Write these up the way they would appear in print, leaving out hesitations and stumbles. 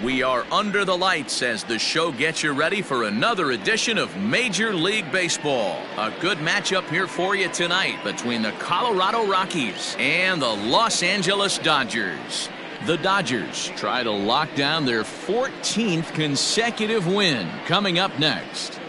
We are under the lights as the show gets you ready for another edition of Major League Baseball. A good matchup here for you tonight between the Colorado Rockies and the Los Angeles Dodgers. The Dodgers try to lock down their 14th consecutive win. Coming up next.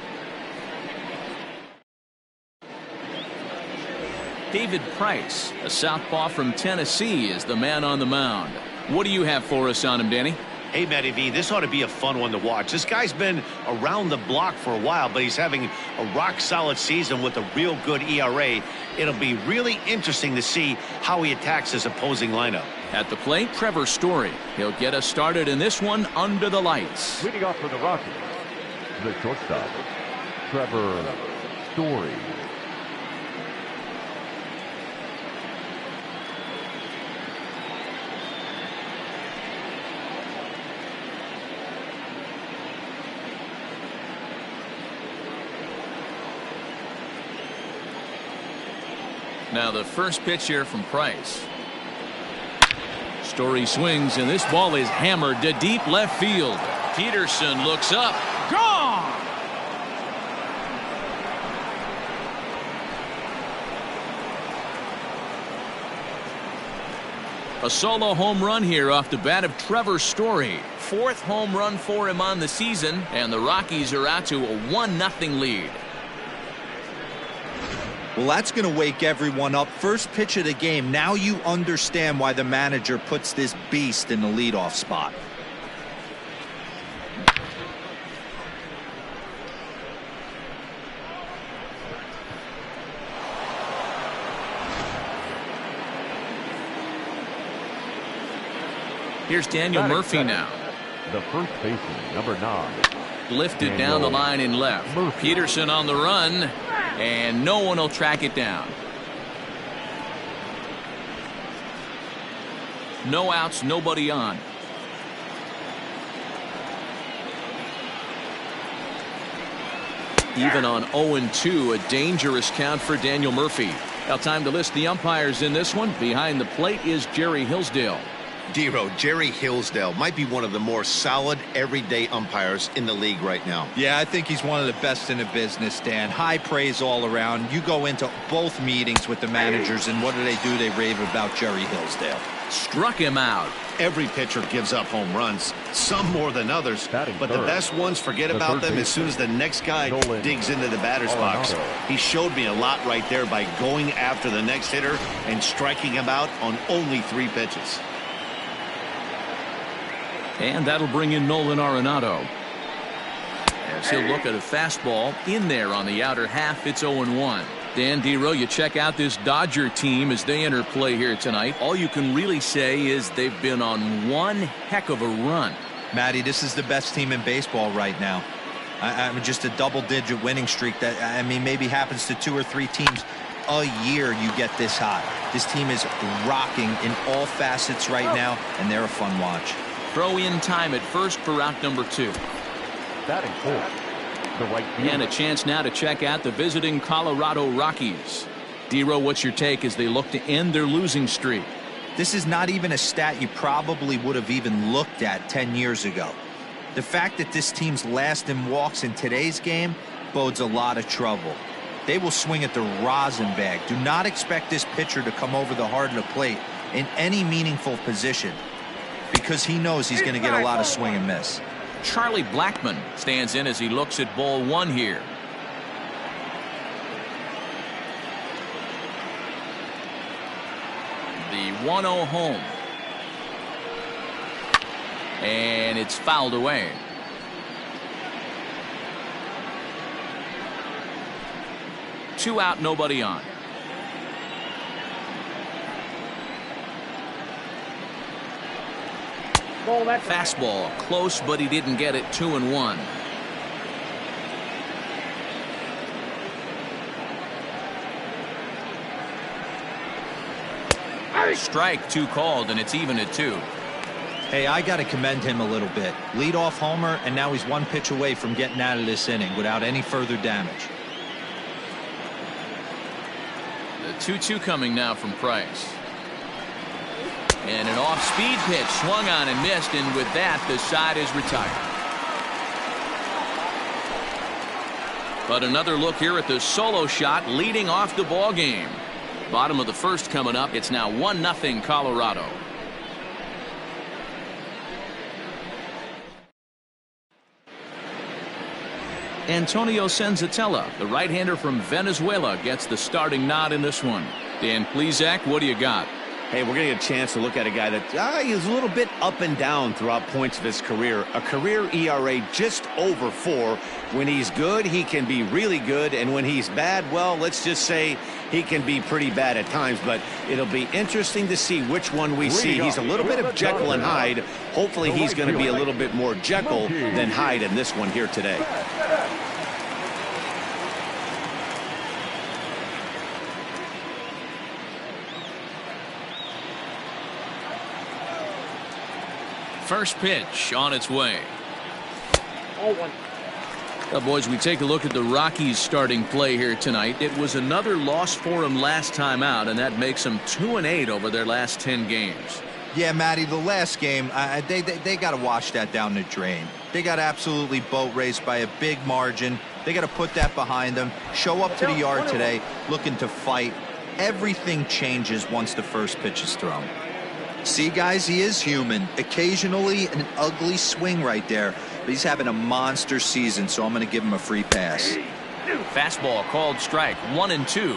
David Price, a southpaw from Tennessee, is the man on the mound. What do you have for us on him, Danny? Hey, Matty V, this ought to be a fun one to watch. This guy's been around the block for a while, but he's having a rock-solid season with a real good ERA. It'll be really interesting to see how he attacks his opposing lineup. At the plate, Trevor Story. He'll get us started in this one under the lights. Leading off for the Rockies, the shortstop, Trevor Story. Now the first pitch here from Price. Story swings, and this ball is hammered to deep left field. Peterson looks up. Gone! A solo home run here off the bat of Trevor Story. Fourth home run for him on the season, and the Rockies are out to a 1-0 lead. Well, that's going to wake everyone up. First pitch of the game. Now you understand why the manager puts this beast in the leadoff spot. Here's Daniel Murphy now. The first baseman, number 9. Lifted down the line in left. Murphy. Peterson on the run. And no one will track it down. No outs, nobody on. Even on 0-2, a dangerous count for Daniel Murphy. Now time to list the umpires in this one. Behind the plate is Jerry Hillsdale. D-Row, Jerry Hillsdale might be one of the more solid everyday umpires in the league right now. Yeah, I think he's one of the best in the business, Dan. High praise all around. You go into both meetings with the managers, and what do? They rave about Jerry Hillsdale. Struck him out. Every pitcher gives up home runs, some more than others, but the best ones forget about them as soon as the next guy digs into the batter's box. He showed me a lot right there by going after the next hitter and striking him out on only 3 pitches. And that'll bring in Nolan Arenado. As he'll look at a fastball in there on the outer half. It's 0-1. Dan D-Row, you check out this Dodger team as they enter play here tonight. All you can really say is they've been on one heck of a run. Matty, this is the best team in baseball right now. I mean, just a double-digit winning streak that, I mean, maybe happens to 2 or 3 teams a year. You get this hot. This team is rocking in all facets right now, and they're a fun watch. Throw in time at first for route number 2. Batting fourth, the right fielder. And a chance now to check out the visiting Colorado Rockies. D-Row, what's your take as they look to end their losing streak? This is not even a stat you probably would have even looked at 10 years ago. The fact that this team's last in walks in today's game bodes a lot of trouble. They will swing at the rosin bag. Do not expect this pitcher to come over the heart of the plate in any meaningful position, because he knows he's going to get a lot of swing and miss. Charlie Blackmon stands in as he looks at ball 1 here. The 1-0 home. And it's fouled away. Two out, nobody on. Fastball close, but he didn't get it. 2-1. Strike 2 called, and it's even at 2. Hey, I got to commend him a little bit. Leadoff homer, and now he's 1 pitch away from getting out of this inning without any further damage. The 2-2 coming now from Price. And an off-speed pitch swung on and missed, and with that, the side is retired. But another look here at the solo shot leading off the ball game. Bottom of the first coming up. It's now 1-0 Colorado. Antonio Senzatella, the right-hander from Venezuela, gets the starting nod in this one. Dan Plesac, what do you got? Hey, we're going to get a chance to look at a guy that he's a little bit up and down throughout points of his career. A career ERA just over 4. When he's good, he can be really good. And when he's bad, well, let's just say he can be pretty bad at times. But it'll be interesting to see which one we see. He's a little bit of Jekyll and Hyde. Hopefully he's going to be a little bit more Jekyll than Hyde in this one here today. First pitch on its way. Well, boys, we take a look at the Rockies starting play here tonight. It was another loss for them last time out, and that makes them 2-8 over their last 10 games. Yeah, Matty, the last game, they got to wash that down the drain. They got absolutely boat raced by a big margin. They got to put that behind them. Show up to the yard today looking to fight. Everything changes once the first pitch is thrown. See, guys, he is human. Occasionally an ugly swing right there, but he's having a monster season, so I'm going to give him a free pass. Fastball called strike, 1-2.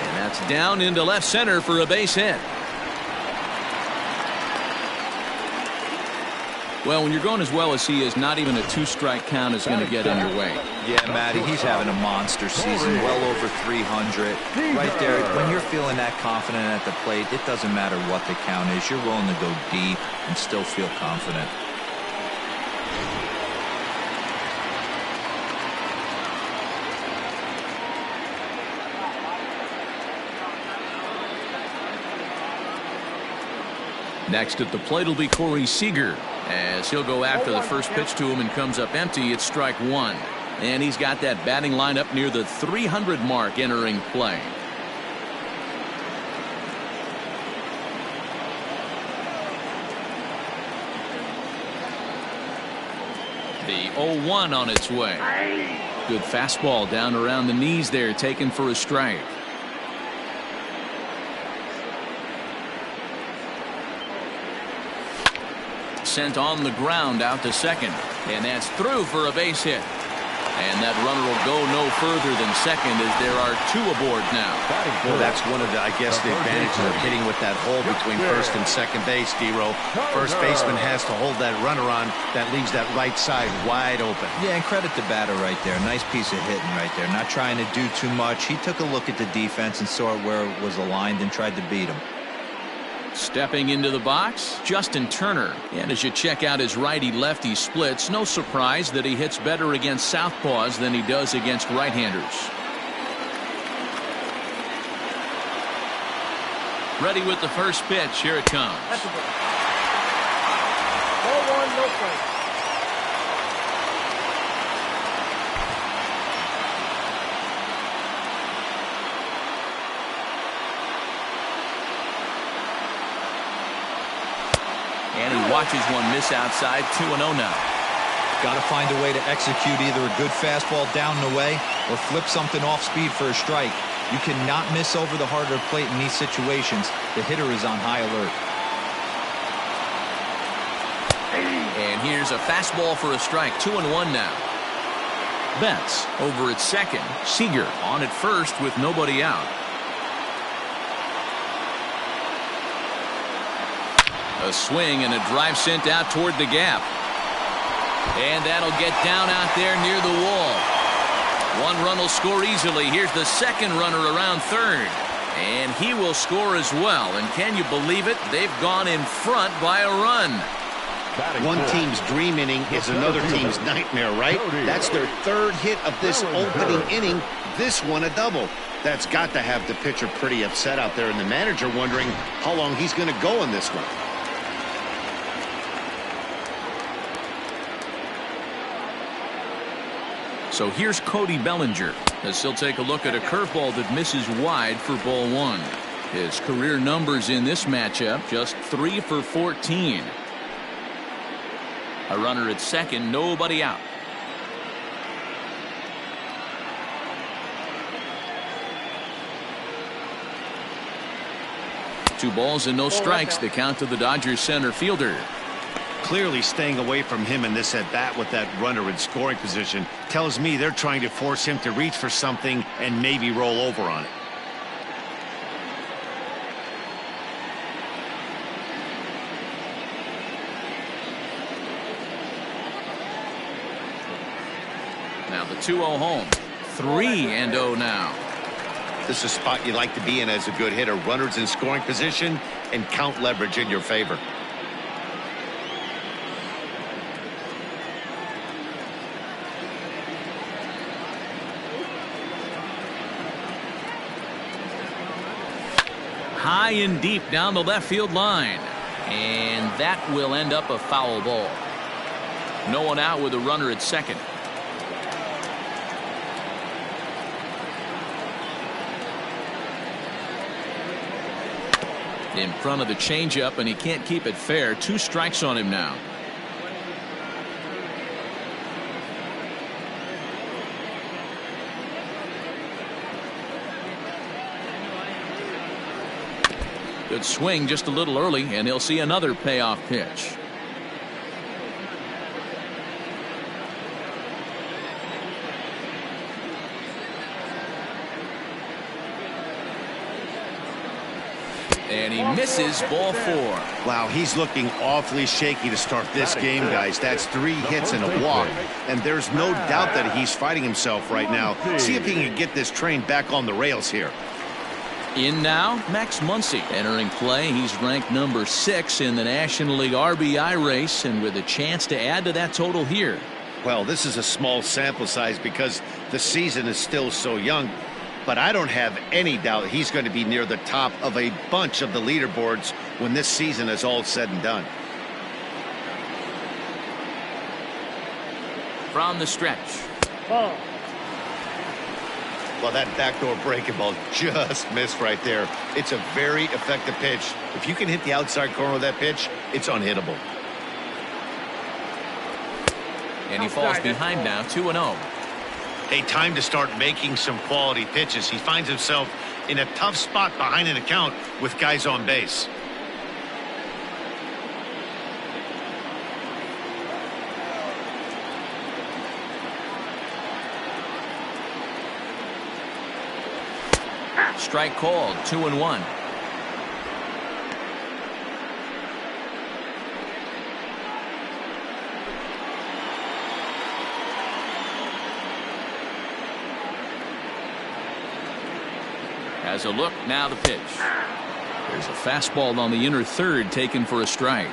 And that's down into left center for a base hit. Well, when you're going as well as he is, not even a 2-strike count is going to get in your way. Yeah, Matty, he's having a monster season, well over 300. Right there, when you're feeling that confident at the plate, it doesn't matter what the count is. You're willing to go deep and still feel confident. Next at the plate will be Corey Seager, as he'll go after the first pitch to him and comes up empty. It's strike 1. And he's got that batting line up near the 300 mark entering play. The 0-1 on its way. Good fastball down around the knees there, taken for a strike. Sent on the ground out to second, and that's through for a base hit. And that runner will go no further than second, as there are 2 aboard now. Well, that's one of the, I guess, the advantages of hitting with that hole between first and second base, D-Row. First baseman has to hold that runner on. That leaves that right side wide open. Yeah, and credit the batter right there. Nice piece of hitting right there. Not trying to do too much. He took a look at the defense and saw it where it was aligned and tried to beat him. Stepping into the box, Justin Turner. And as you check out his righty-lefty splits, no surprise that he hits better against southpaws than he does against right-handers. Ready with the first pitch. Here it comes. Ball 1, no strike. And he watches one miss outside. 2-0 now. Got to find a way to execute either a good fastball down the way or flip something off speed for a strike. You cannot miss over the harder plate in these situations. The hitter is on high alert. And here's a fastball for a strike. 2-1 now. Betts over at second. Seager on at first with nobody out. A swing and a drive sent out toward the gap. And that'll get down out there near the wall. One run will score easily. Here's the second runner around third. And he will score as well. And can you believe it? They've gone in front by a run. One team's dream inning is another team's nightmare, right? That's their 3rd hit of this opening inning. This one a double. That's got to have the pitcher pretty upset out there, and the manager wondering how long he's going to go in this one. So here's Cody Bellinger as he'll take a look at a curveball that misses wide for ball one. His career numbers in this matchup, just 3 for 14. A runner at second, nobody out. Two balls and no strikes. The count to the Dodgers center fielder. Clearly staying away from him in this at bat with that runner in scoring position tells me they're trying to force him to reach for something and maybe roll over on it. Now the 2-0 home. 3-0 now. This is a spot you like to be in as a good hitter. Runners in scoring position and count leverage in your favor. High and deep down the left field line. And that will end up a foul ball. No one out with a runner at second. In front of the changeup, and he can't keep it fair. 2 strikes on him now. Good swing just a little early, and he'll see another payoff pitch. And he misses, ball 4. Wow, he's looking awfully shaky to start this game, guys. That's 3 hits and a walk, and there's no doubt that he's fighting himself right now. See if he can get this train back on the rails here. In now, Max Muncy entering play. He's ranked number 6 in the National League RBI race, and with a chance to add to that total here. Well, this is a small sample size because the season is still so young, but I don't have any doubt he's going to be near the top of a bunch of the leaderboards when this season is all said and done. From the stretch. Ball. Well, that backdoor breaking ball just missed right there. It's a very effective pitch. If you can hit the outside corner of that pitch, it's unhittable. And he falls behind now, 2-0. A time to start making some quality pitches. He finds himself in a tough spot behind an account with guys on base. Strike called, 2-1. Has a look, now the pitch. There's a fastball on the inner third taken for a strike.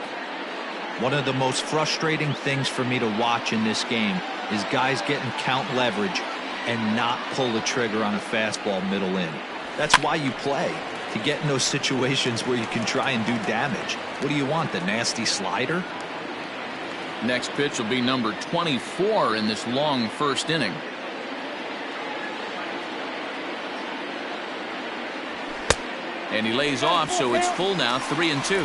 One of the most frustrating things for me to watch in this game is guys getting count leverage and not pull the trigger on a fastball middle in. That's why you play, to get in those situations where you can try and do damage. What do you want, the nasty slider? Next pitch will be number 24 in this long first inning. And he lays off, so it's full now, 3-2.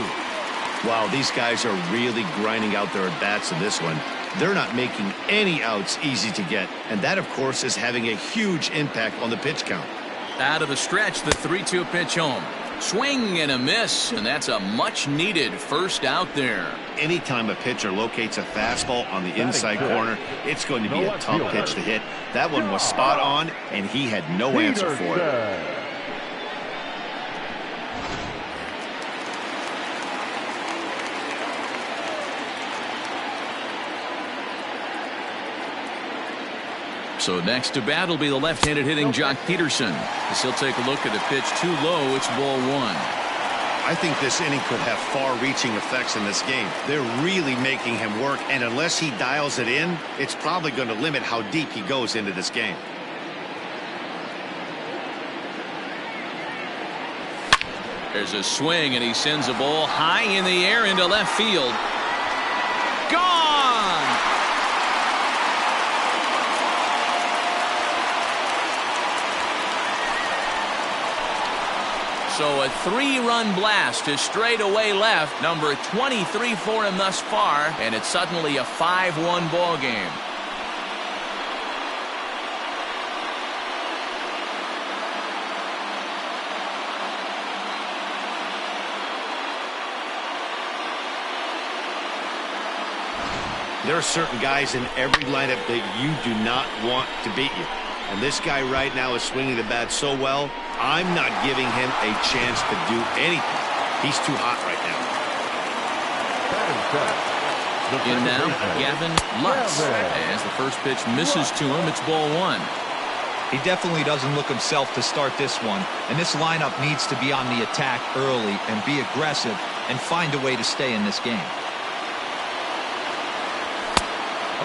Wow, these guys are really grinding out their at-bats in this one. They're not making any outs easy to get, and that, of course, is having a huge impact on the pitch count. Out of the stretch, the 3-2 pitch home. Swing and a miss, and that's a much-needed first out there. Anytime a pitcher locates a fastball on the inside corner, it's going to be a tough pitch to hit. That one was spot on, and he had no answer for it. So next to bat will be the left-handed hitting Jock Peterson. As he'll take a look at a pitch too low. It's ball 1. I think this inning could have far-reaching effects in this game. They're really making him work, and unless he dials it in, it's probably going to limit how deep he goes into this game. There's a swing, and he sends a ball high in the air into left field. Gone! So a 3-run blast to straightaway left, number 23 for him thus far, and it's suddenly a 5-1 ball game. There are certain guys in every lineup that you do not want to beat you. And this guy right now is swinging the bat so well, I'm not giving him a chance to do anything. He's too hot right now. In now, Gavin Lutz. As the first pitch misses to him, it's ball 1. He definitely doesn't look himself to start this one. And this lineup needs to be on the attack early and be aggressive and find a way to stay in this game.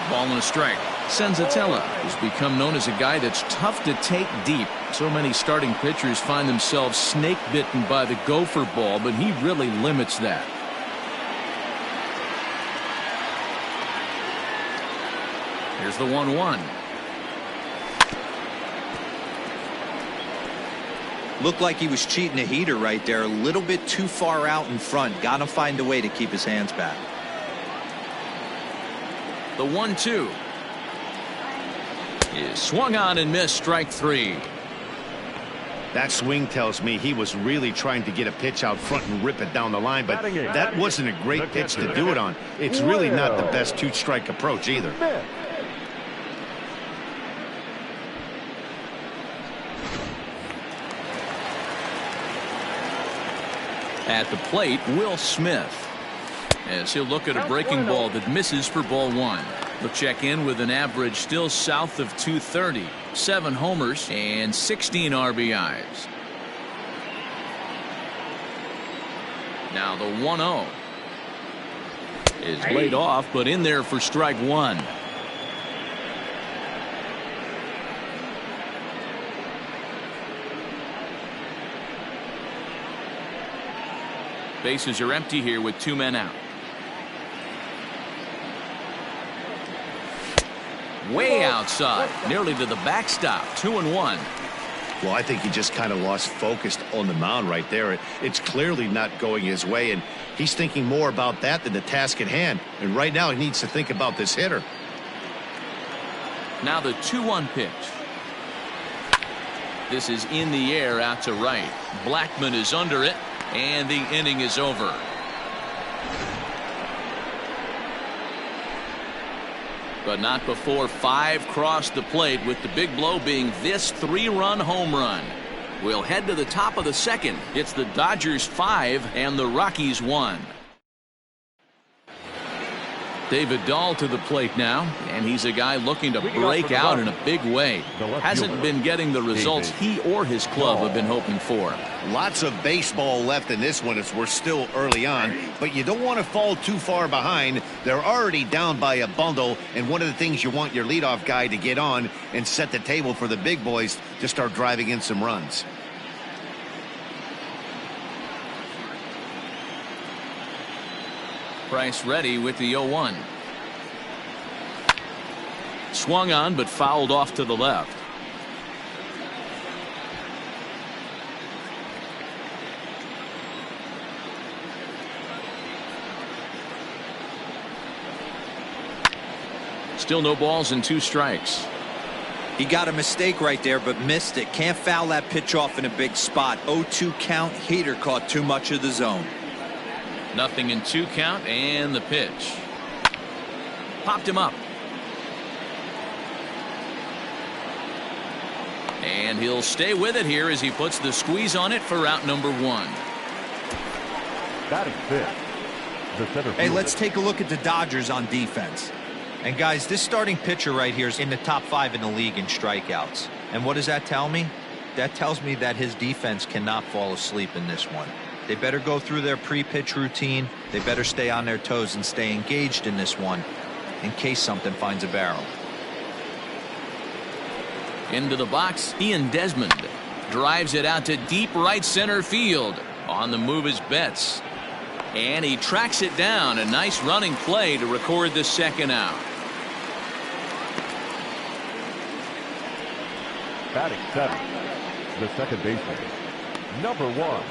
A ball and a strike. Senzatella has become known as a guy that's tough to take deep. So many starting pitchers find themselves snake bitten by the gopher ball, but he really limits that. Here's the 1-1. Looked like he was cheating a heater right there, a little bit too far out in front. Got to find a way to keep his hands back. The 1-2 is swung on and missed, strike 3. That swing tells me he was really trying to get a pitch out front and rip it down the line, but that wasn't a great pitch to do it on. It's really not the best 2-strike approach either. At the plate, Will Smith, as he'll look at a breaking ball that misses for ball 1. He'll check in with an average still south of 230, 7 homers and 16 RBIs. Now the 1-0 is laid off, but in there for strike 1. Bases are empty here with 2 men out. Way outside, nearly to the backstop. 2-1. Well, I think he just kind of lost focus on the mound right there. It's clearly not going his way, and he's thinking more about that than the task at hand. And right now he needs to think about this hitter. Now the 2-1 pitch. This is in the air out to right. Blackman is under it, and the inning is over. But not before 5 crossed the plate, with the big blow being this 3-run home run. We'll head to the top of the second. It's the Dodgers 5 and the Rockies 1. David Dahl to the plate now, and he's a guy looking to break out in a big way. Hasn't been getting the results he or his club have been hoping for. Lots of baseball left in this one as we're still early on, but you don't want to fall too far behind. They're already down by a bundle, and one of the things you want your leadoff guy to get on and set the table for the big boys to start driving in some runs. Price ready with the 0-1. Swung on but fouled off to the left. Still no balls and 2 strikes. He got a mistake right there, but missed it. Can't foul that pitch off in a big spot. 0-2 count. Heater caught too much of the zone. Nothing in 2 count, and the pitch. Popped him up. And he'll stay with it here as he puts the squeeze on it for out number 1. Batting fifth, the center Hey, fielder. let's take a look at the Dodgers on defense. And guys, this starting pitcher right here is in the top 5 in the league in strikeouts. And what does that tell me? That tells me that his defense cannot fall asleep in this one. They better go through their pre-pitch routine. They better stay on their toes and stay engaged in this one in case something finds a barrel. Into the box, Ian Desmond drives it out to deep right center field. On the move is Betts. And he tracks it down. A nice running play to record the second out. Batting seventh, the second baseman, number 1.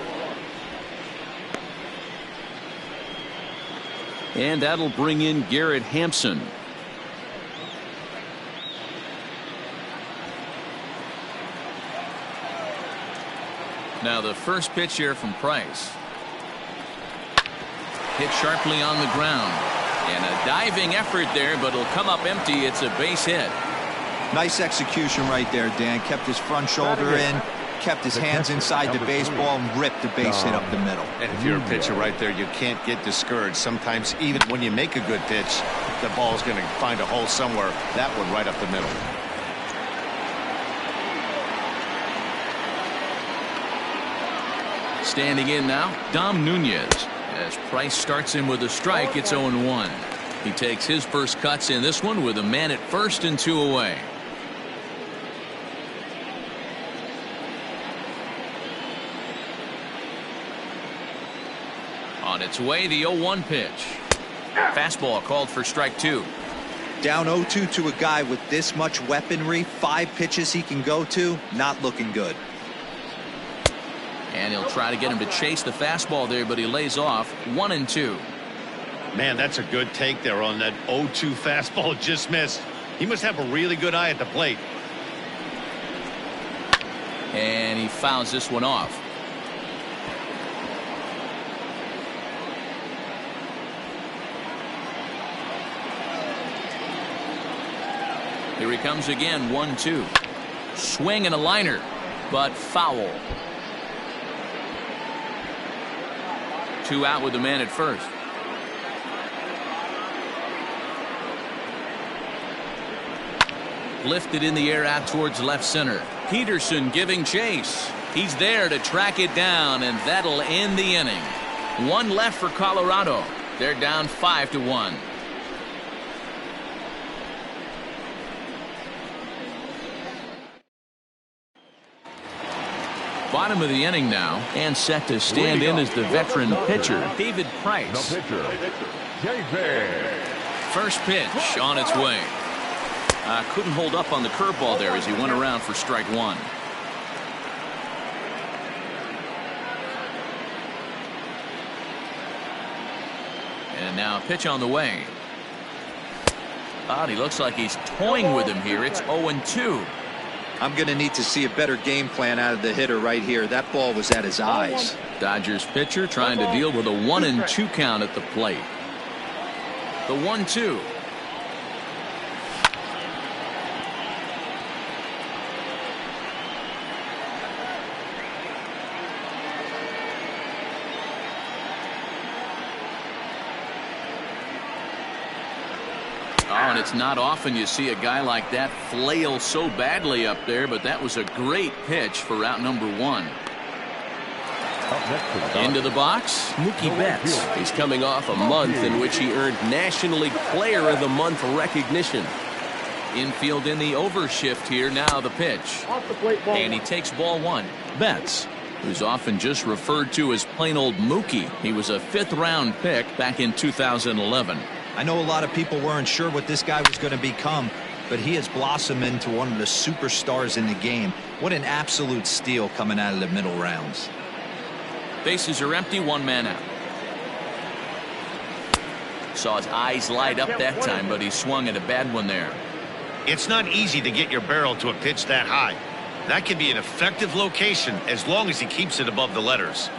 And that'll bring in Garrett Hampson. Now the first pitch here from Price. Hit sharply on the ground. And a diving effort there, but it'll come up empty. It's a base hit. Nice execution right there, Dan. Kept his front shoulder in, kept his hands inside the baseball, and ripped the base hit up the middle. And if you're a pitcher right there, you can't get discouraged. Sometimes even when you make a good pitch, the ball's going to find a hole somewhere. That one right up the middle. Standing in now, Dom Nunez. As Price starts him with a strike, it's 0-1. He takes his first cuts in this one with a man at first and 2 away. On its way, the 0-1 pitch. Fastball called for strike 2. Down 0-2 to a guy with this much weaponry, 5 pitches he can go to, not looking good. And he'll try to get him to chase the fastball there, but he lays off 1-2. Man, that's a good take there on that 0-2 fastball. Just missed. He must have a really good eye at the plate. And he fouls this one off. Here he comes again, 1-2. Swing and a liner, but foul. 2 out with the man at first. Lifted in the air out towards left center. Peterson giving chase. He's there to track it down, and that'll end the inning. 1 left for Colorado. They're down 5-1. Bottom of the inning now, and set to stand in as the veteran pitcher, David Price. The pitcher, David. First pitch on its way. Couldn't hold up on the curveball there as he went around for strike 1. And now a pitch on the way. He looks like he's toying with him here. It's 0-2. I'm going to need to see a better game plan out of the hitter right here. That ball was at his eyes. Dodgers pitcher trying to deal with a 1-2 count at the plate. The 1-2. And it's not often you see a guy like that flail so badly up there, but that was a great pitch for route number 1. Into the box, Mookie Betts. He's coming off a month in which he earned National League Player of the Month recognition. Infield in the overshift here. Now the pitch. And he takes ball 1. Betts, who's often just referred to as plain old Mookie. He was a 5th round pick back in 2011. I know a lot of people weren't sure what this guy was going to become, but he has blossomed into one of the superstars in the game. What an absolute steal coming out of the middle rounds. Bases are empty, 1 man out. Saw his eyes light up that time, but he swung at a bad one there. It's not easy to get your barrel to a pitch that high. That can be an effective location as long as he keeps it above the letters.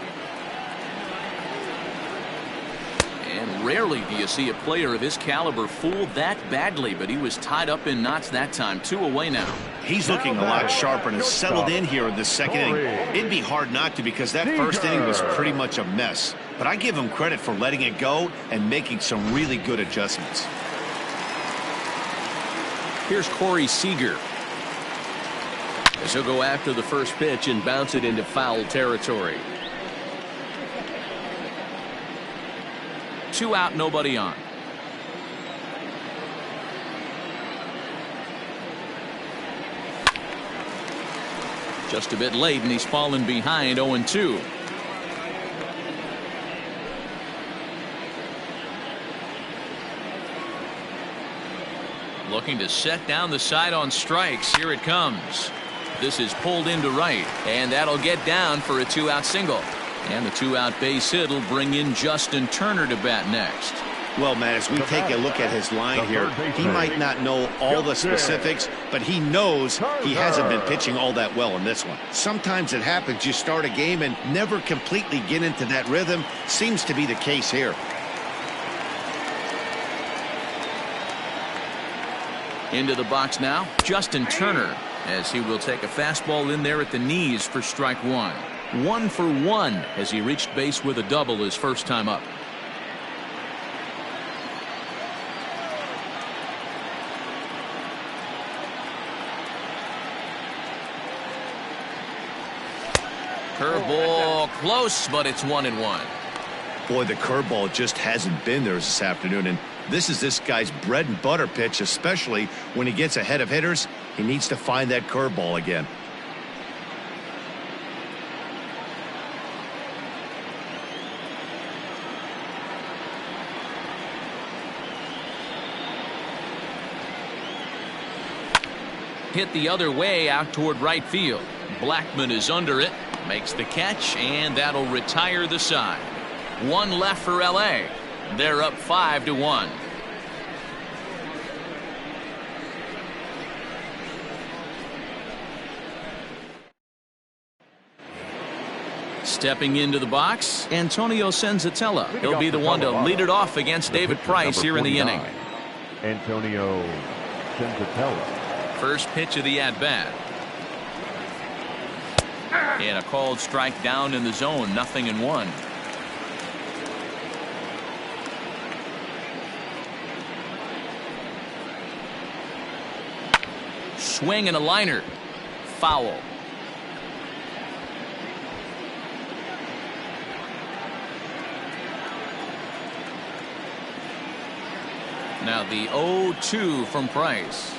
And rarely do you see a player of his caliber fooled that badly, but he was tied up in knots that time. 2 away now. He's looking a lot sharper and has settled in here in the second inning. It'd be hard not to, because that first inning was pretty much a mess. But I give him credit for letting it go and making some really good adjustments. Here's Corey Seager. As he'll go after the first pitch and bounce it into foul territory. 2 out, nobody on. Just a bit late, and he's fallen behind 0-2. Looking to set down the side on strikes. Here it comes. This is pulled into right, and that'll get down for a 2-out single. And the 2-out base hit will bring in Justin Turner to bat next. Well, man, as we take a look at his line here, he might not know all the specifics, but he knows he hasn't been pitching all that well in this one. Sometimes it happens. You start a game and never completely get into that rhythm. Seems to be the case here. Into the box now, Justin Turner, as he will take a fastball in there at the knees for strike one. 1 for 1 as he reached base with a double his first time up. Curveball close, but it's 1-1. Boy, the curveball just hasn't been there this afternoon, and this is this guy's bread and butter pitch, especially when he gets ahead of hitters. He needs to find that curveball again. Hit the other way out toward right field. Blackman is under it, makes the catch, and that'll retire the side. One left for LA. They're up 5-1. Stepping into the box, Antonio Senzatella. He'll be the one to lead it off against David Price here in the inning. Antonio Senzatella. First pitch of the at-bat. And a called strike down in the zone, 0-1. Swing and a liner. Foul. Now the 0-2 from Price.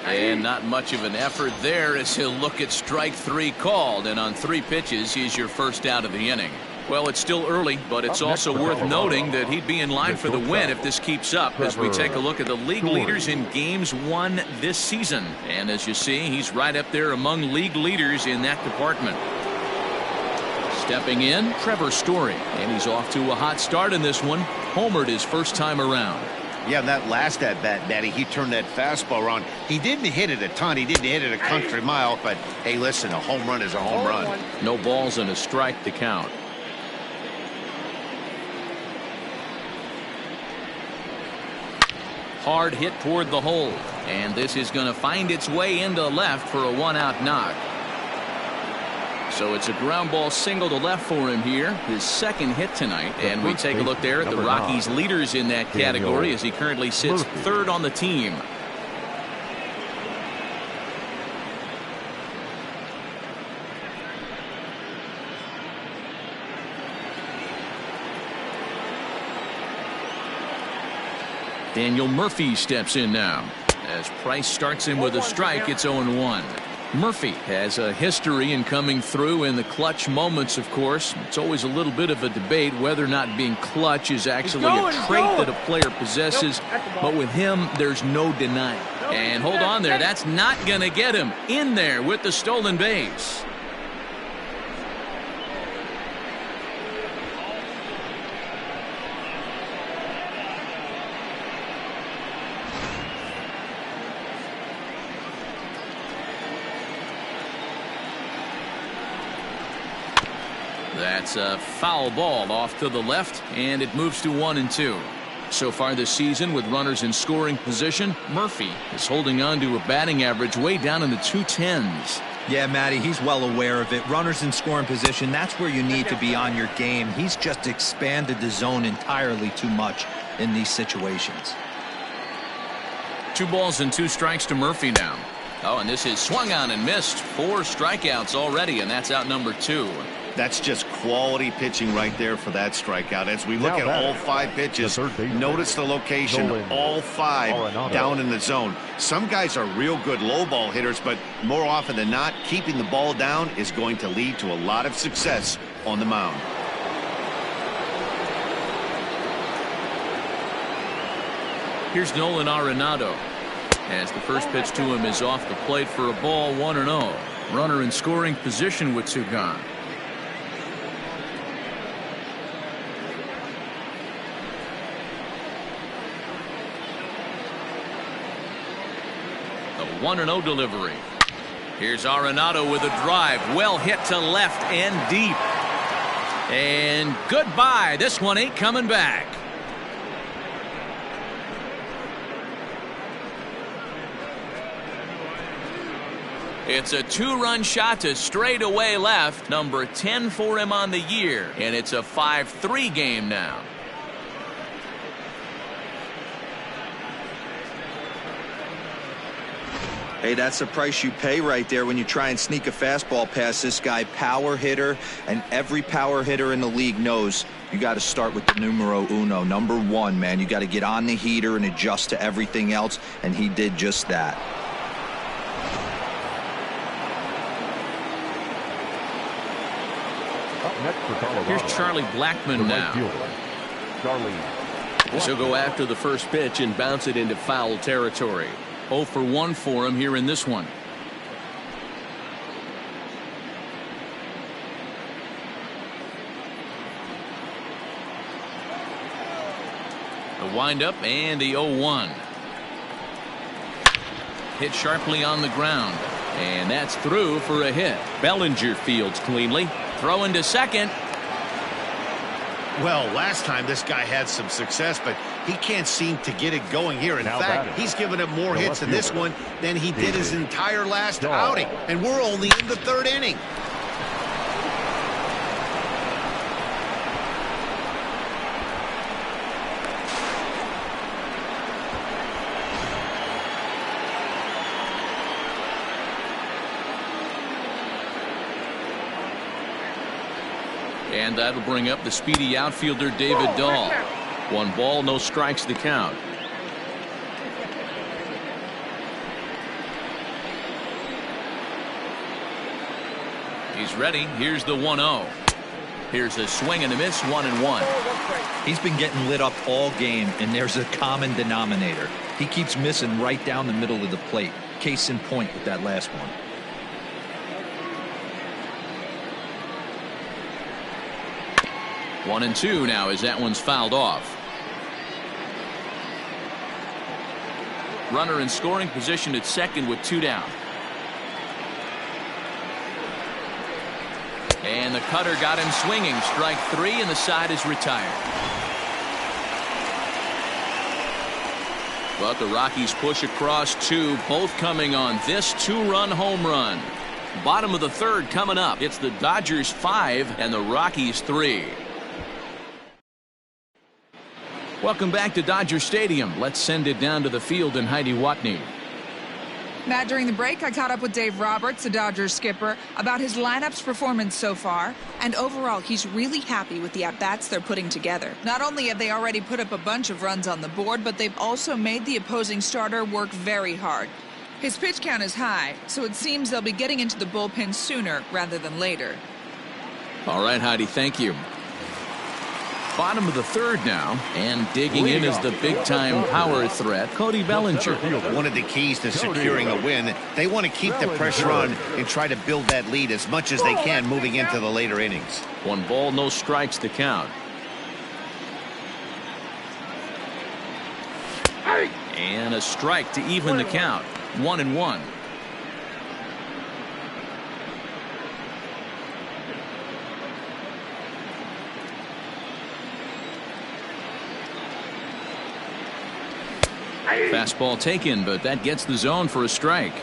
And not much of an effort there as he'll look at strike three called, and on 3 pitches he's your first out of the inning. Well, it's still early, but it's also worth noting that he'd be in line for the win if this keeps up as we take a look at the league leaders in games won this season. And as you see, he's right up there among league leaders in that department. Stepping in, Trevor Story, and he's off to a hot start in this one. Homered his first time around. Yeah, that last at-bat, Matty, he turned that fastball around. He didn't hit it a ton. He didn't hit it a country mile. But, hey, listen, a home run is a home run. No balls and a strike to count. Hard hit toward the hole. And this is going to find its way into left for a 1-out knock. So it's a ground ball single to left for him here, his second hit tonight. And we take a look there at the Rockies leaders in that category as he currently sits third on the team. Daniel Murphy steps in now. As Price starts him with a strike, it's 0-1. Murphy has a history in coming through in the clutch moments, of course. It's always a little bit of a debate whether or not being clutch is actually a trait that a player possesses. But with him, there's no denying. And hold on there. That's not going to get him in there with the stolen base. That's a foul ball off to the left, and it moves to 1-2. So far this season, with runners in scoring position, Murphy is holding on to a batting average way down in the 210s. Yeah, Matty, he's well aware of it. Runners in scoring position, that's where you need to be on your game. He's just expanded the zone entirely too much in these situations. 2 balls and 2 strikes to Murphy now. Oh, and this is swung on and missed. 4 strikeouts already, and that's out number 2. That's just quality pitching right there for that strikeout. As we look at all 5 pitches, notice the location, all 5 down in the zone. Some guys are real good low ball hitters, but more often than not, keeping the ball down is going to lead to a lot of success on the mound. Here's Nolan Arenado, as the first pitch to him is off the plate for a ball, 1-0. Runner in scoring position with 2 gone. 1-0 delivery. Here's Arenado with a drive. Well hit to left and deep. And goodbye. This one ain't coming back. It's a 2-run shot to straightaway left. Number 10 for him on the year. And it's a 5-3 game now. Hey, that's the price you pay right there when you try and sneak a fastball past this guy. Power hitter, and every power hitter in the league knows you got to start with the numero uno, number 1, man. You got to get on the heater and adjust to everything else, and he did just that. Up next for Colorado. Here's Charlie Blackmon now. Charlie. So go after the first pitch and bounce it into foul territory. 0 for 1 for him here in this one. The windup and the 0-1. Hit sharply on the ground. And that's through for a hit. Bellinger fields cleanly. Throwing to second. Well, last time this guy had some success, but he can't seem to get it going here. In fact, he's given up more hits in this one than he did his entire last outing. And we're only in the 3rd inning. And that'll bring up the speedy outfielder David Dahl. 1 ball, no strikes the count. He's ready. Here's the 1-0. Here's a swing and a miss. 1-1. He's been getting lit up all game, and there's a common denominator. He keeps missing right down the middle of the plate. Case in point with that last one. 1-2 now as that one's fouled off. Runner in scoring position at second with 2 down. And the cutter got him swinging. Strike 3, and the side is retired. But the Rockies push across 2, both coming on this 2-run home run. Bottom of the 3rd coming up. It's the Dodgers 5 and the Rockies 3. Welcome back to Dodger Stadium. Let's send it down to the field and Heidi Watney. Matt, during the break, I caught up with Dave Roberts, the Dodgers skipper, about his lineup's performance so far. And overall, he's really happy with the at-bats they're putting together. Not only have they already put up a bunch of runs on the board, but they've also made the opposing starter work very hard. His pitch count is high, so it seems they'll be getting into the bullpen sooner rather than later. All right, Heidi, thank you. Bottom of the 3rd now, and digging in is the big-time power threat, Cody Bellinger. One of the keys to securing a win, they want to keep the pressure on and try to build that lead as much as they can moving into the later innings. 1 ball, no strikes to count. And a strike to even the count. 1-1. Fastball taken, but that gets the zone for a strike.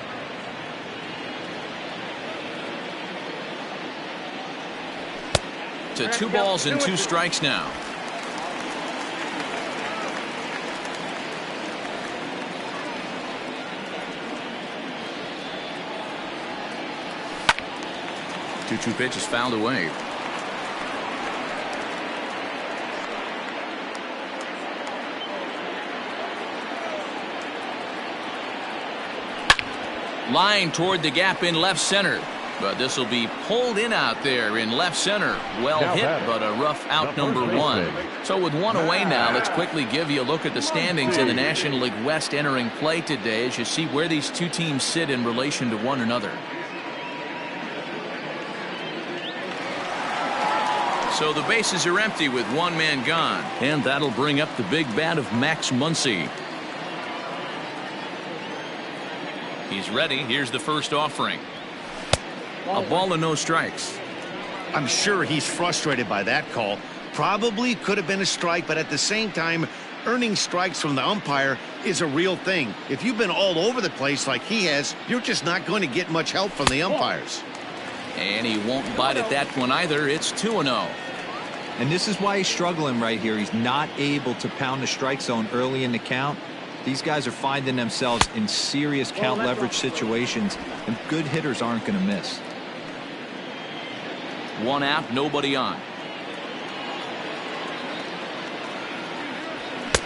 To 2 balls and 2 strikes now. Two pitches fouled away. Line toward the gap in left center. But this will be pulled in out there in left center. Well hit, but a rough out number 1. So with 1 away now, let's quickly give you a look at the standings in the National League West entering play today as you see where these 2 teams sit in relation to one another. So the bases are empty with 1 man gone. And that'll bring up the big bat of Max Muncy. He's ready. Here's the first offering. A ball and no strikes. I'm sure he's frustrated by that call. Probably could have been a strike, but at the same time, earning strikes from the umpire is a real thing. If you've been all over the place like he has, you're just not going to get much help from the umpires. And he won't bite at that one either. It's 2-0. And this is why he's struggling right here. He's not able to pound the strike zone early in the count. These guys are finding themselves in serious count leverage situations, and good hitters aren't going to miss. 1 out, nobody on.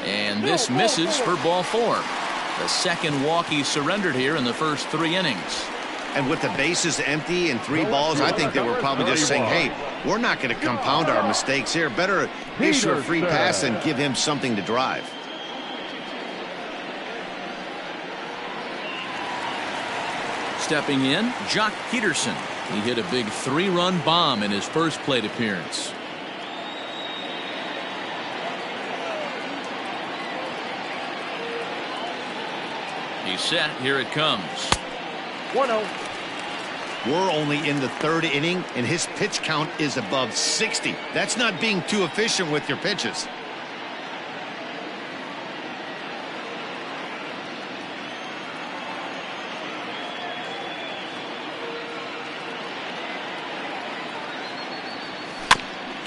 And this misses for ball 4. The second walk he surrendered here in the first 3 innings. And with the bases empty and 3 balls, I think they were probably just saying, hey, we're not going to compound our mistakes here. Better issue a free pass and give him something to drive. Stepping in, Jock Peterson. He hit a big 3-run bomb in his first plate appearance. He's set. Here it comes. 1-0. We're only in the 3rd inning, and his pitch count is above 60. That's not being too efficient with your pitches.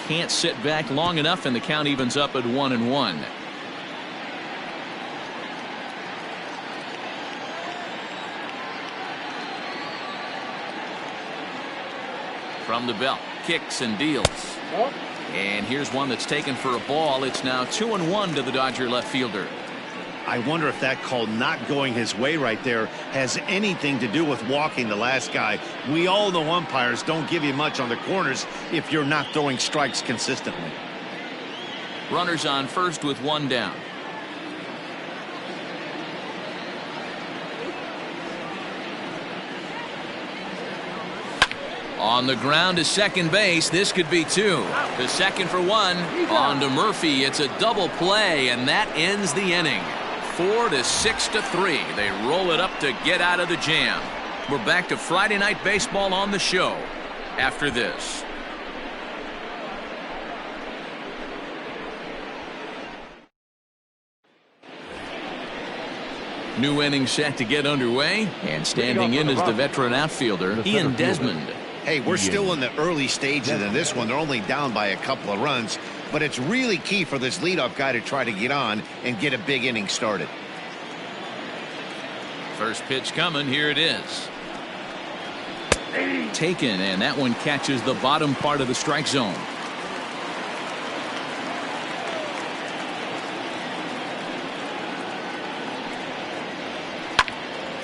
Can't sit back long enough, and the count evens up at 1-1. From the belt, kicks and deals. And here's one that's taken for a ball. It's now 2-1 to the Dodger left fielder. I wonder if that call not going his way right there has anything to do with walking the last guy. We all know umpires don't give you much on the corners if you're not throwing strikes consistently. Runners on first with 1 down. On the ground to second base. This could be 2. The second for 1. On to Murphy. It's a double play, and that ends the inning. 4-6-3. They roll it up to get out of the jam. We're back to Friday Night Baseball on the show after this. New inning set to get underway, and standing in is the veteran outfielder Ian Desmond. Hey, we're still in the early stages of this one. They're only down by a couple of runs, but it's really key for this leadoff guy to try to get on and get a big inning started. First pitch coming. Here it is. Taken, and that one catches the bottom part of the strike zone.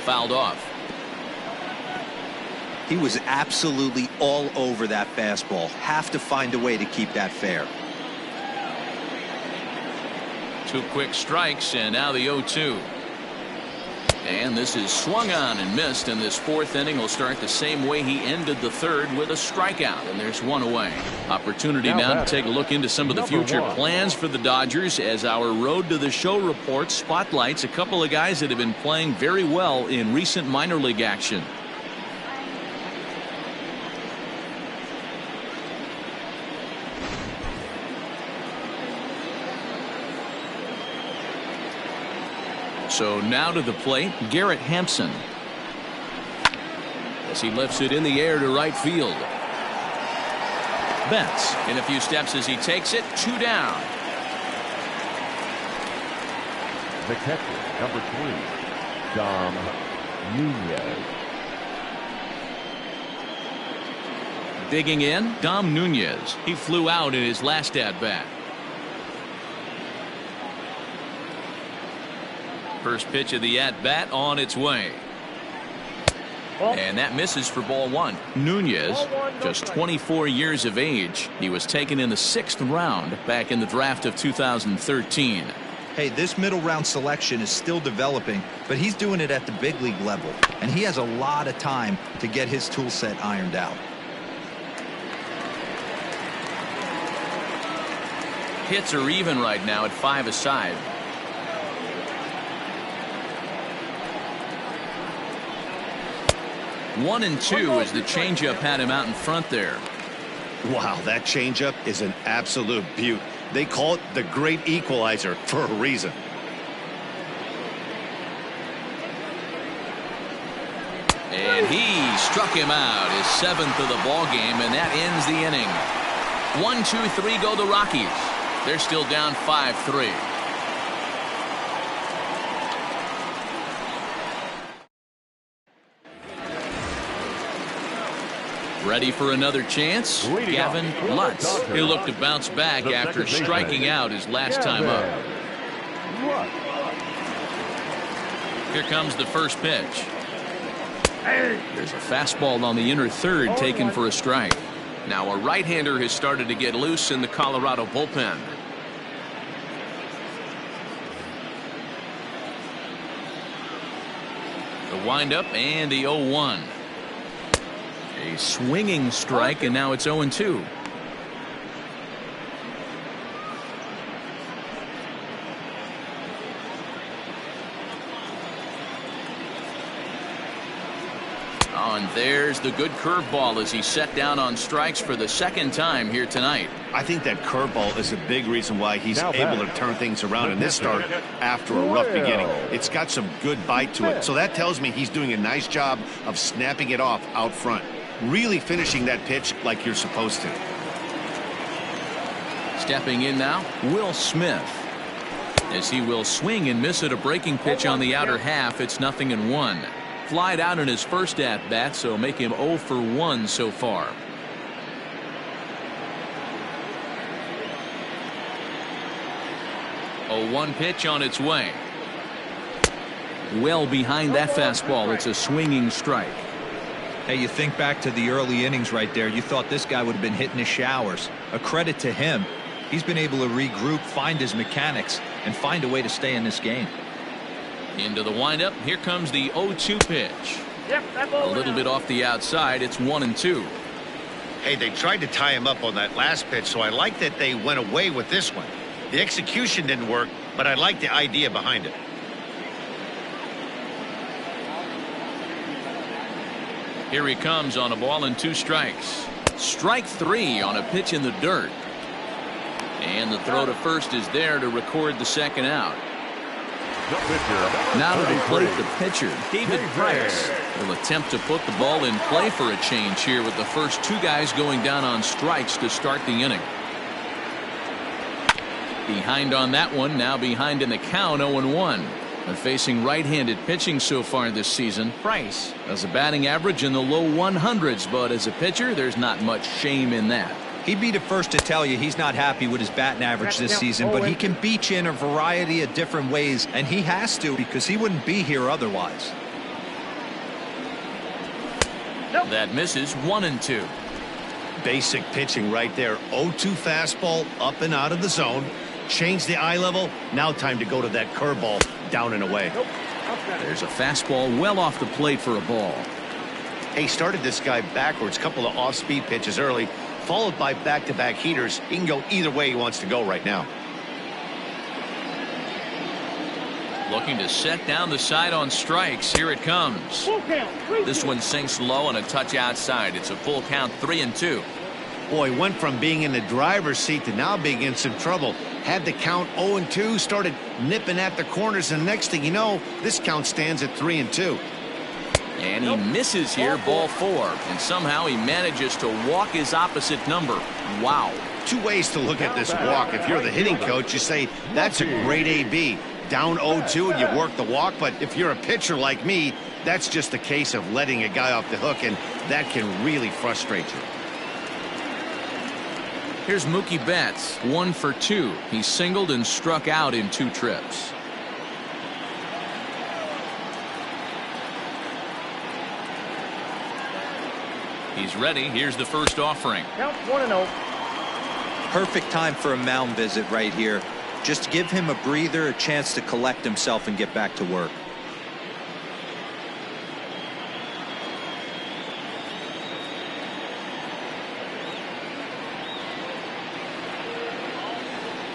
Fouled off. He was absolutely all over that fastball. Have to find a way to keep that fair. 2 quick strikes, and now the 0-2. And this is swung on and missed, and this 4th inning will start the same way he ended the 3rd, with a strikeout, and there's 1 away. Opportunity now to take a look into some of the future plans for the Dodgers as our Road to the Show report spotlights a couple of guys that have been playing very well in recent minor league action. So now to the plate, Garrett Hampson. As he lifts it in the air to right field. Betts in a few steps as he takes it. 2 down. The catcher, number 3, Dom Nunez. Digging in, Dom Nunez. He flew out in his last at-bat. First pitch of the at-bat on its way. And that misses for ball 1. Nunez, just 24 years of age. He was taken in the 6th round back in the draft of 2013. Hey, this middle round selection is still developing, but he's doing it at the big league level, and he has a lot of time to get his tool set ironed out. Hits are even right now at 5 aside. 1-2 as the changeup had him out in front there. Wow, that changeup is an absolute beaut. They call it the great equalizer for a reason. And he struck him out, his 7th of the ball game, and that ends the inning. 1-2-3 go the Rockies. They're still down 5-3. Ready for another chance? Gavin Lutz. He'll look to bounce back after striking out his last time up. Here comes the first pitch. There's a fastball on the inner third taken for a strike. Now a right-hander has started to get loose in the Colorado bullpen. The windup and the 0-1. A swinging strike, and now it's 0-2. Oh, and there's the good curveball as he set down on strikes for the second time here tonight. I think that curveball is a big reason why he's able to turn things around in this start after a rough beginning. It's got some good bite to it, so that tells me he's doing a nice job of snapping it off out front. Really finishing that pitch like you're supposed to. Stepping in now, Will Smith. As he will swing and miss at a breaking pitch on the outer half, it's 0-1. Flied out in his first at-bat, so make him 0 for 1 so far. A 1 pitch on its way. Well behind that fastball, it's a swinging strike. Hey, you think back to the early innings right there. You thought this guy would have been hitting his showers. A credit to him. He's been able to regroup, find his mechanics, and find a way to stay in this game. Into the windup. Here comes the 0-2 pitch. A little bit off the outside. It's 1-2. Hey, they tried to tie him up on that last pitch, so I like that they went away with this one. The execution didn't work, but I like the idea behind it. Here he comes on a ball and 2 strikes. Strike 3 on a pitch in the dirt. And the throw to first is there to record the second out. Now to replace the pitcher, David Price will attempt to put the ball in play for a change here with the first 2 guys going down on strikes to start the inning. Behind on that one, now behind in the count, 0-1. And facing right-handed pitching so far this season, Price has a batting average in the low 100s, but as a pitcher, there's not much shame in that. He'd be the first to tell you he's not happy with his batting average this season, but he can beat you in a variety of different ways, and he has to because he wouldn't be here otherwise. That misses. 1-2. Basic pitching right there. 0-2 fastball up and out of the zone. Change the eye level. Now time to go to that curveball down and away. There's a fastball well off the plate for a ball. He started this guy backwards. Couple of off-speed pitches early, followed by back-to-back heaters. He can go either way he wants to go right now. Looking to set down the side on strikes. Here it comes. This one sinks low and a touch outside. It's a full count, 3-2. Boy, went from being in the driver's seat to now being in some trouble. Had the count 0-2, started nipping at the corners, and next thing you know, this count stands at 3-2. And he misses here, ball 4, and somehow he manages to walk his opposite number. Wow. 2 ways to look at this walk. If you're the hitting coach, you say that's a great AB. Down 0-2 and you work the walk, but if you're a pitcher like me, that's just a case of letting a guy off the hook, and that can really frustrate you. Here's Mookie Betts, 1 for 2. He singled and struck out in 2 trips. He's ready. Here's the first offering. Count 1-0. Perfect time for a mound visit right here. Just give him a breather, a chance to collect himself and get back to work.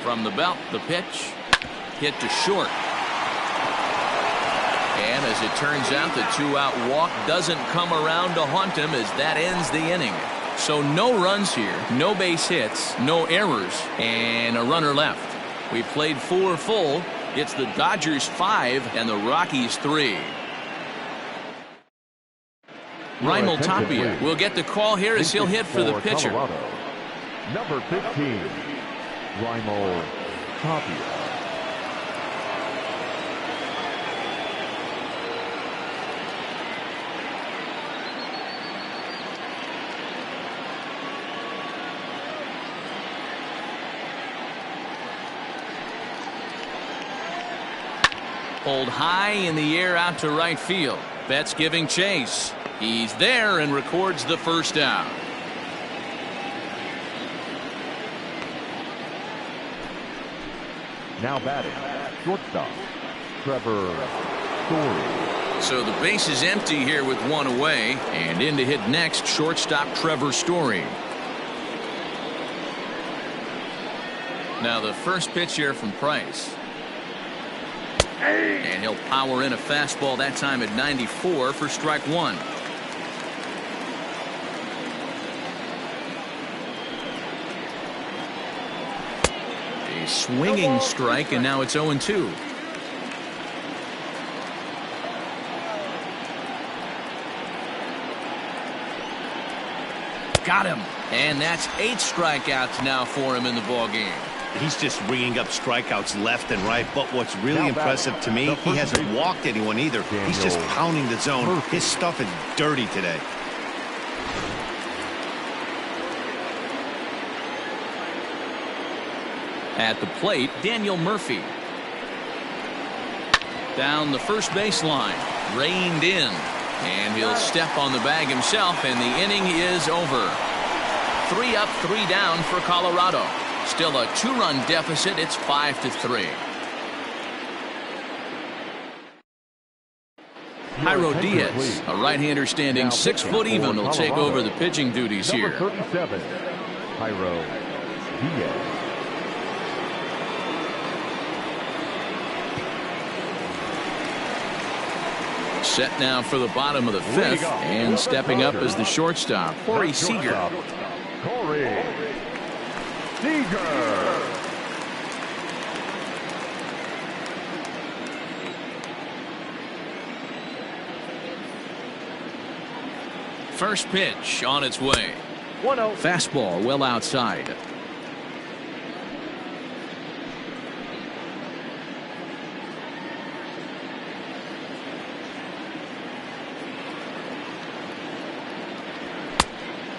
From the belt, the pitch hit to short. And a As it turns out, the 2-out walk doesn't come around to haunt him as that ends the inning. So no runs here, no base hits, no errors, and a runner left. We played 4 full. It's the Dodgers 5 and the Rockies 3. Raimel Tapia will get the call here as he'll hit for the pitcher. Colorado, number 15, Raimel Tapia. Pulled high in the air out to right field. Betts giving chase. He's there and records the first out. Now batting, shortstop, Trevor Story. So the base is empty here with 1 away, and in to hit next, shortstop Trevor Story. Now the first pitch here from Price. And he'll power in a fastball that time at 94 for strike 1. A swinging strike, and now it's 0-2. Got him. And that's 8 strikeouts now for him in the ballgame. He's just ringing up strikeouts left and right. But what's really impressive to me, he hasn't walked anyone either. He's just pounding the zone. His stuff is dirty today. At the plate, Daniel Murphy. Down the first baseline. Reined in. And he'll step on the bag himself, and the inning is over. 3 up, 3 down for Colorado. Still a 2-run deficit. It's 5-3. Jairo Diaz, a right-hander standing 6 foot even, will take over the pitching duties here. Number 37, Jairo Diaz. Set now for the bottom of the 5th, and stepping up as the shortstop, Corey Seager. Corey Seager. First pitch on its way. 1-0. Fastball well outside.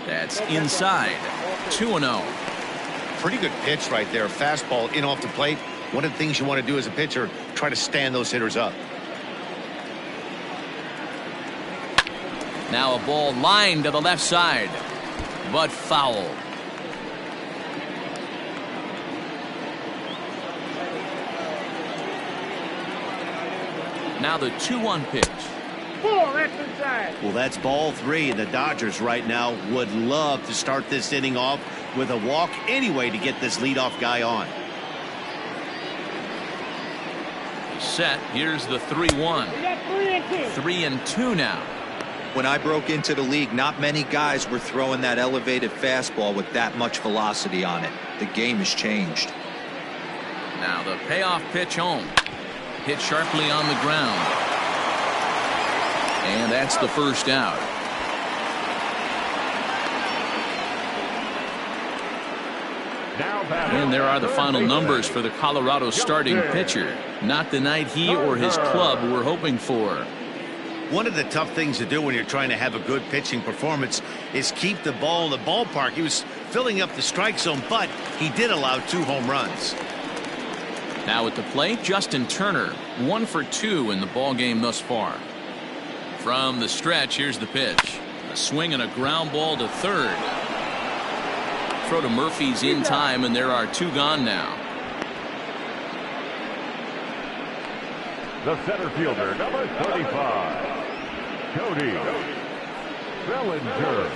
That's inside. 2-0. Pretty good pitch right there. Fastball in off the plate. One of the things you want to do as a pitcher, try to stand those hitters up. Now a ball lined to the left side, but foul. Now the 2-1 pitch. 4, that's inside. Well, that's ball 3, and the Dodgers right now would love to start this inning off with a walk anyway to get this leadoff guy on. Set. Here's the 3-1. We got 3-2. 3-2 now. When I broke into the league, not many guys were throwing that elevated fastball with that much velocity on it. The game has changed. Now the payoff pitch home. Hit sharply on the ground. And that's the first out. And there are the final numbers for the Colorado starting pitcher. Not the night he or his club were hoping for. One of the tough things to do when you're trying to have a good pitching performance is keep the ball in the ballpark. He was filling up the strike zone, but he did allow 2 home runs. Now at the plate, Justin Turner, 1 for 2 in the ballgame thus far. From the stretch, here's the pitch. A swing and a ground ball to third. Throw to Murphy's in time, and there are 2 gone now. The center fielder, number 35, Cody Bellinger.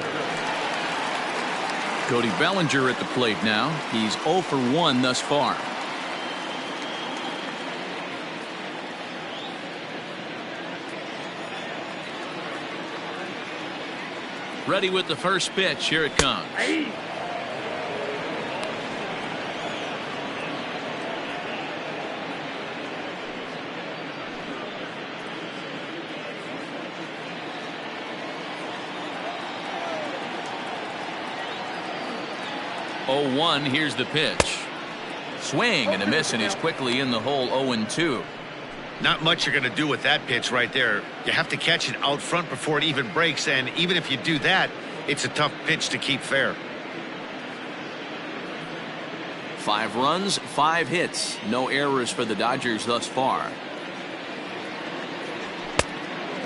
Cody Bellinger at the plate now. He's 0 for 1 thus far. Ready with the first pitch. Here it comes. 0-1. Here's the pitch. Swing and a miss, and he's quickly in the hole. 0-2. Not much you're going to do with that pitch right there. You have to catch it out front before it even breaks, and even if you do that, it's a tough pitch to keep fair. 5 runs, 5 hits. No errors for the Dodgers thus far.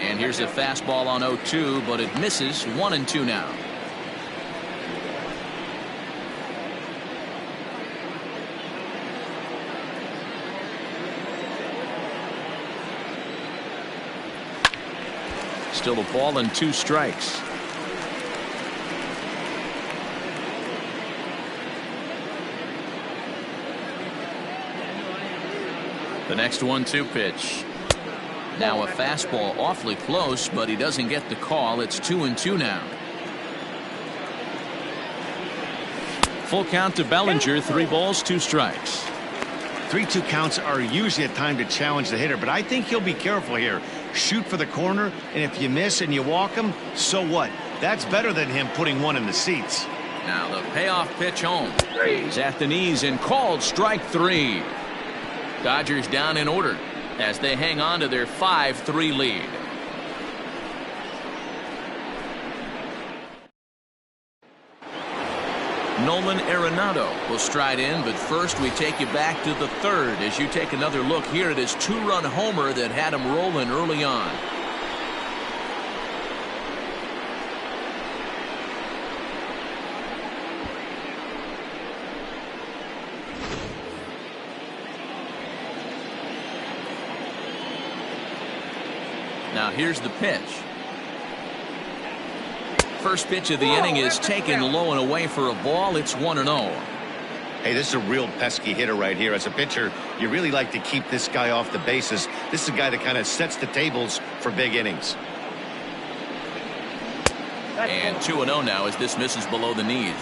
And here's a fastball on 0-2, but it misses. 1-2 now. Still a ball and 2 strikes. The next 1-2 pitch. Now a fastball awfully close, but he doesn't get the call. It's 2-2 now. Full count to Bellinger. 3 balls, 2 strikes. 3-2 counts are usually a time to challenge the hitter, but I think he'll be careful here. Shoot for the corner, and if you miss and you walk him, so what? That's better than him putting one in the seats. Now the payoff pitch home. He's at the knees and called strike 3. Dodgers down in order as they hang on to their 5-3 lead. Nolan Arenado will stride in, but first we take you back to the 3rd as you take another look here at his 2-run homer that had him rolling early on. Now here's the pitch. First pitch of the inning is taken low and away for a ball. It's 1-0. Hey, this is a real pesky hitter right here. As a pitcher, you really like to keep this guy off the bases. This is a guy that kind of sets the tables for big innings. And 2-0 now as this misses below the knees.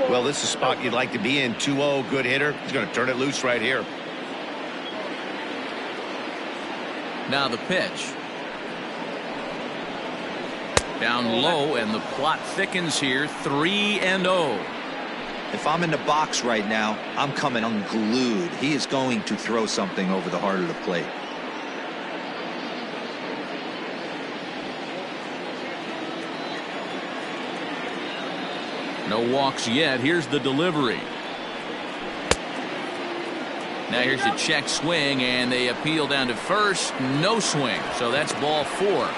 Well, this is a spot you'd like to be in. 2-0, good hitter. He's going to turn it loose right here. Now the pitch. Down low, and the plot thickens here. 3-0. If I'm in the box right now, I'm coming unglued. He is going to throw something over the heart of the plate. No walks yet. Here's the delivery. Now here's a check swing, and they appeal down to first. No swing, so that's ball 4.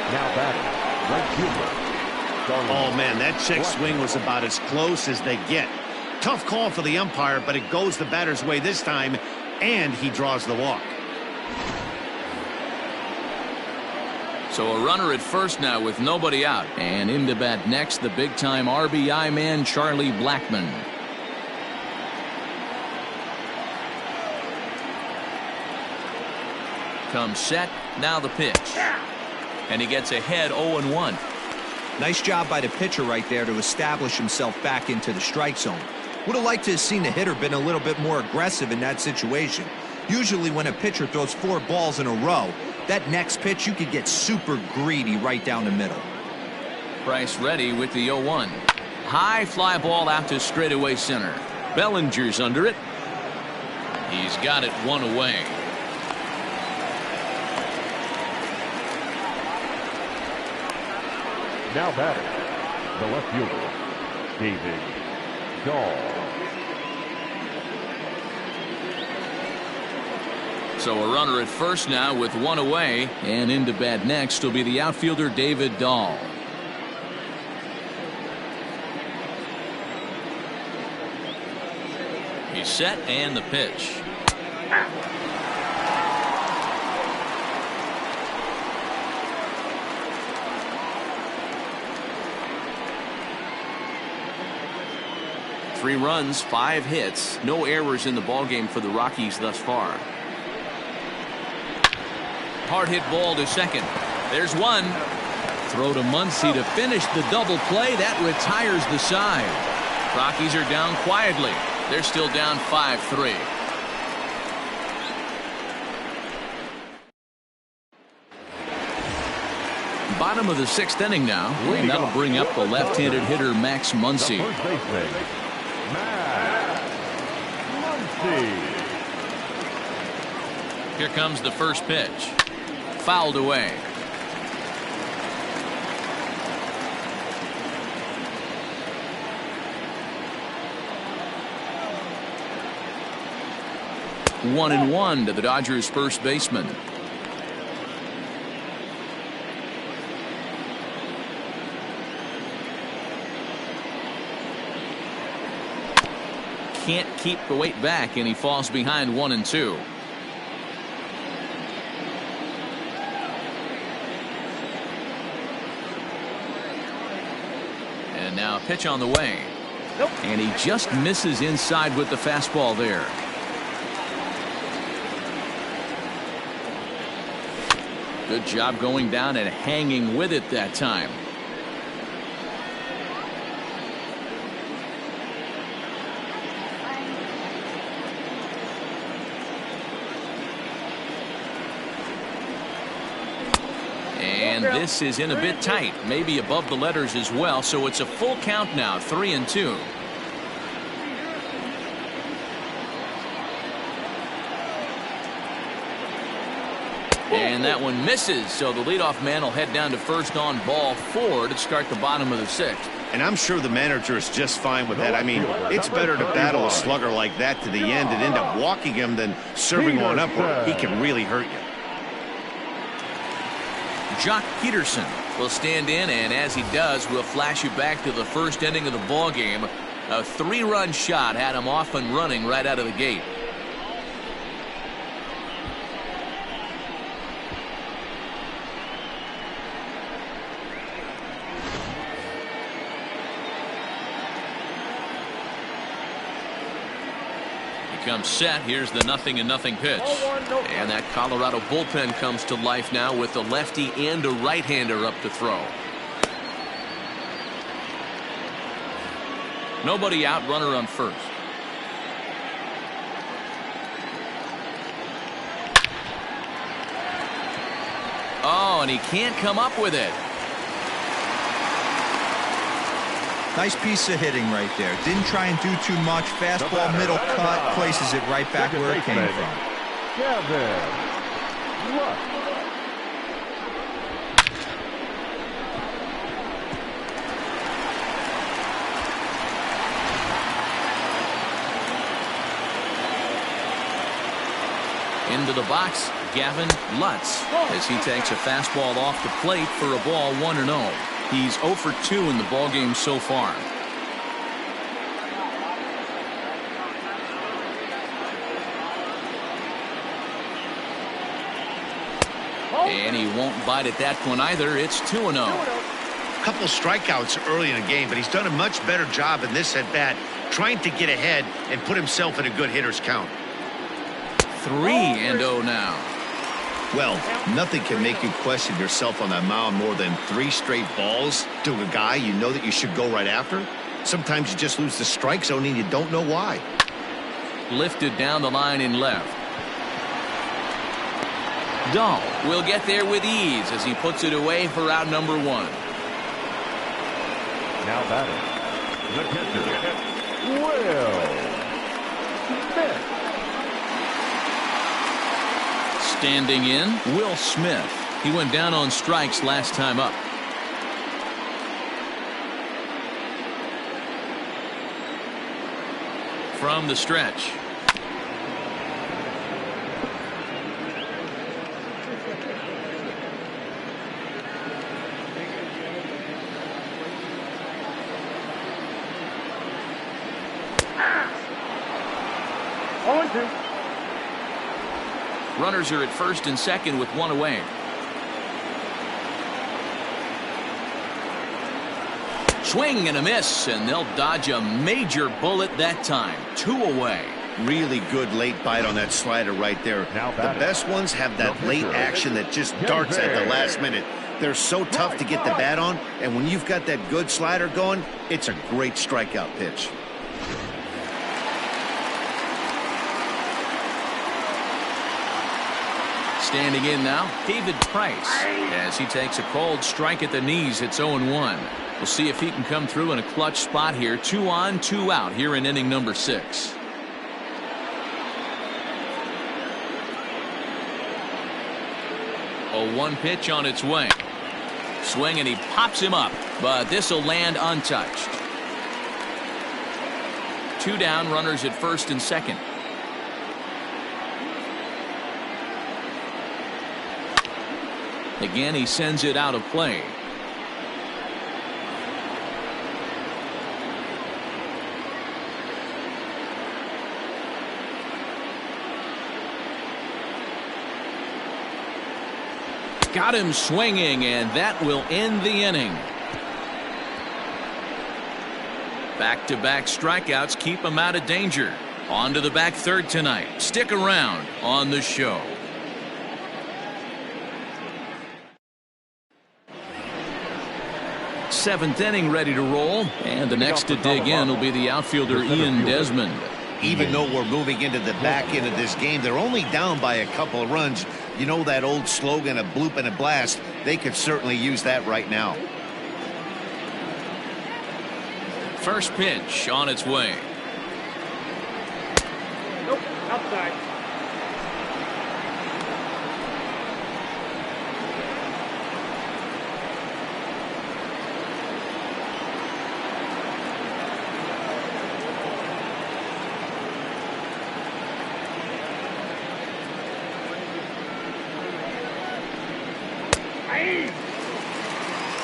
Now batting, right fielder. Oh, man, that check swing was about as close as they get. Tough call for the umpire, but it goes the batter's way this time, and he draws the walk. So a runner at first now with nobody out. And in to bat next, the big-time RBI man, Charlie Blackmon. Comes set, now the pitch. And he gets ahead 0-1. Nice job by the pitcher right there to establish himself back into the strike zone. Would have liked to have seen the hitter been a little bit more aggressive in that situation. Usually when a pitcher throws 4 balls in a row, that next pitch you could get super greedy right down the middle. Price ready with the 0-1. High fly ball out to straightaway center. Bellinger's under it. He's got it 1 away. Now batting, the left fielder, David Dahl. So a runner at first now with 1 away, and in to bat next will be the outfielder David Dahl. He's set, and the pitch. Three runs, 5 hits, no errors in the ballgame for the Rockies thus far. Hard hit ball to second. There's one. throw to Muncy to finish the double play. That retires the side. Rockies are down quietly. They're still down 5-3. Bottom of the 6th inning now, and that'll bring up the left-handed hitter Max Muncy. The first baseman, Max Muncy. Here comes the first pitch. Fouled away. One and one to the Dodgers' first baseman. Can't keep the weight back, and he falls behind 1-2. And now a pitch on the way. Nope. And he just misses inside with the fastball there. Good job going down and hanging with it that time. And this is in a bit tight, maybe above the letters as well, so it's a full count now, 3-2. And that one misses, so the leadoff man will head down to first on ball 4 to start the bottom of the 6th. And I'm sure the manager is just fine with that. I mean, it's better to battle a slugger like that to the end and end up walking him than serving one up where he can really hurt you. Jock Peterson will stand in, and as he does, we'll flash you back to the first inning of the ball game. A 3-run shot had him off and running right out of the gate. Comes set. Here's the 0-0 pitch. And that Colorado bullpen comes to life now with a lefty and a right-hander up to throw. Nobody out, runner on first. Oh, and he can't come up with it. Nice piece of hitting right there. Didn't try and do too much. Fastball, middle cut, places it right back where it came from. Gavin Lux. Into the box, Gavin Lutz, as he takes a fastball off the plate for a ball 1-0. He's 0 for 2 in the ballgame so far. And he won't bite at that one either. It's 2-0. A couple strikeouts early in the game, but he's done a much better job in this at-bat trying to get ahead and put himself in a good hitter's count. 3-0 now. Well, nothing can make you question yourself on that mound more than 3 straight balls to a guy you know that you should go right after. Sometimes you just lose the strike zone and you don't know why. Lifted down the line in left. Dahl will get there with ease as he puts it away for out number 1. Now batting, the catcher, Will Smith. Standing in, Will Smith. He went down on strikes last time up. From the stretch. Runners are at first and second with 1 away. Swing and a miss, and they'll dodge a major bullet that time. 2 away. Really good late bite on that slider right there. The best ones have that late action that just darts at the last minute. They're so tough to get the bat on, and when you've got that good slider going, it's a great strikeout pitch. Standing in now, David Price. As he takes a cold strike at the knees, it's 0-1. We'll see if he can come through in a clutch spot here. 2 on, 2 out here in inning number 6. A 1 pitch on its way. Swing, and he pops him up, but this will land untouched. 2 down, runners at first and second. Again, he sends it out of play. Got him swinging, and that will end the inning. Back-to-back strikeouts keep him out of danger. On to the back third tonight. Stick around on the show. Seventh inning ready to roll, and the next to dig in will be the outfielder Ian Desmond. Even though we're moving into the back end of this game, they're only down by a couple of runs. You know that old slogan, a bloop and a blast? They could certainly use that right now. First pitch on its way. Nope, outside.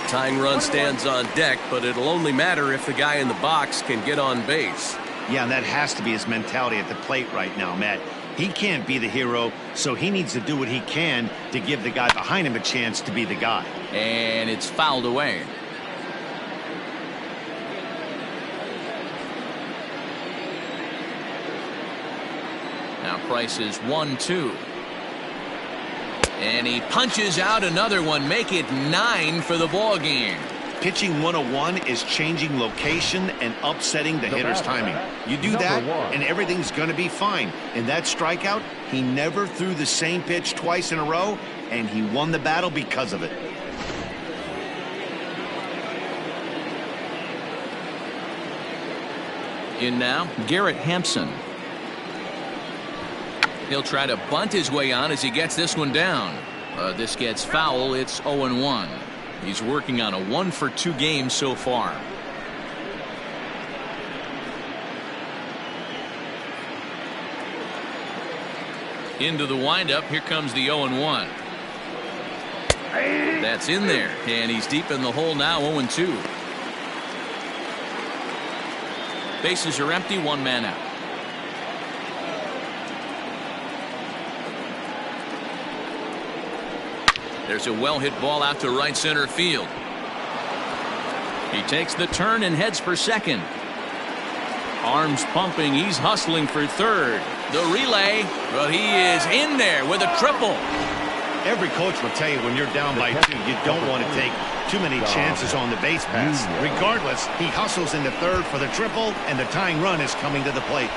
Tying run stands on deck, but it'll only matter if the guy in the box can get on base. Yeah, and that has to be his mentality at the plate right now, Matt. He can't be the hero, so he needs to do what he can to give the guy behind him a chance to be the guy. And it's fouled away. Now Price is 1-2. And he punches out another one, make it 9 for the ball game. Pitching 101 is changing location and upsetting the hitter's timing. You do that, and everything's going to be fine. In that strikeout, he never threw the same pitch twice in a row, and he won the battle because of it. In now, Garrett Hampson. He'll try to bunt his way on as he gets this one down. This gets foul. It's 0-1. He's working on a 1-for-2 game so far. Into the windup. Here comes the 0-1. That's in there, and he's deep in the hole now. 0-2. Bases are empty. 1 man out. There's a well-hit ball out to right center field. He takes the turn and heads for second. Arms pumping. He's hustling for third. The relay, but he is in there with a triple. Every coach will tell you when you're down by 2, you don't want to take too many chances on the base pass. Regardless, he hustles into third for the triple, and the tying run is coming to the plate.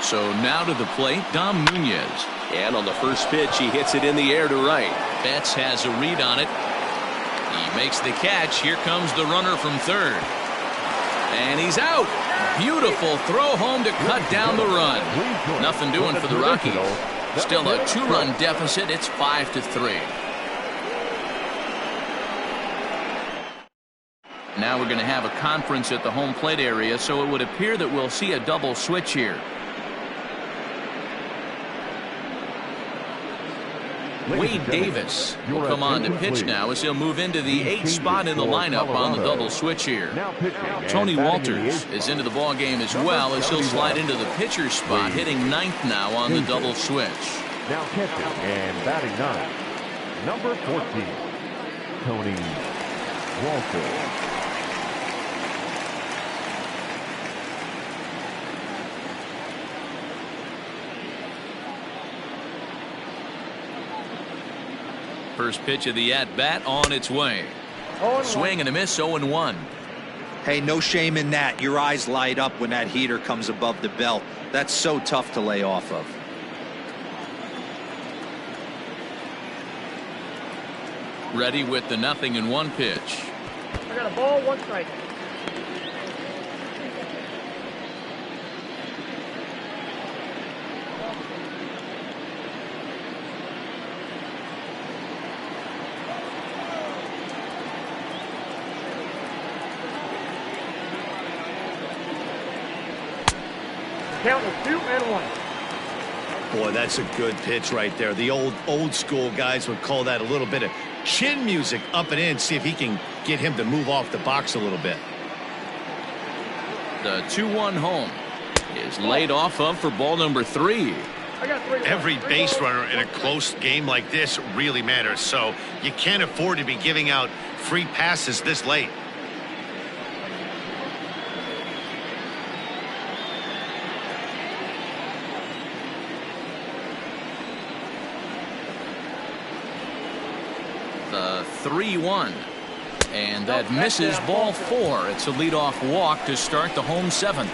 So now to the plate, Dom Nunez. And on the first pitch, he hits it in the air to right. Betts has a read on it. He makes the catch. Here comes the runner from third. And he's out. Beautiful throw home to cut down the run. Nothing doing for the Rockies. Still a 2-run deficit. It's 5-3. Now we're going to have a conference at the home plate area, so it would appear that we'll see a double switch here. Wade Davis will come on to pitch now as he'll move into the 8th spot in the lineup on the double switch here. Tony Walters is into the ball game as well as he'll slide into the pitcher's spot, hitting 9th now on the double switch. Now catching and batting 9, number 14, Tony Walters. First pitch of the at-bat on its way. Swing and a miss, 0-1. Hey, no shame in that. Your eyes light up when that heater comes above the belt. That's so tough to lay off of. Ready with the 0-1 pitch. I got a ball, 1 strike. Count of 2-1. Boy, that's a good pitch right there. The old school guys would call that a little bit of chin music up and in. See if he can get him to move off the box a little bit. The 2-1 home is laid off of for ball number 3. I got 3. Every base runner in a close game like this really matters, so you can't afford to be giving out free passes this late. The 3-1. And that misses ball 4. It's a leadoff walk to start the home 7th.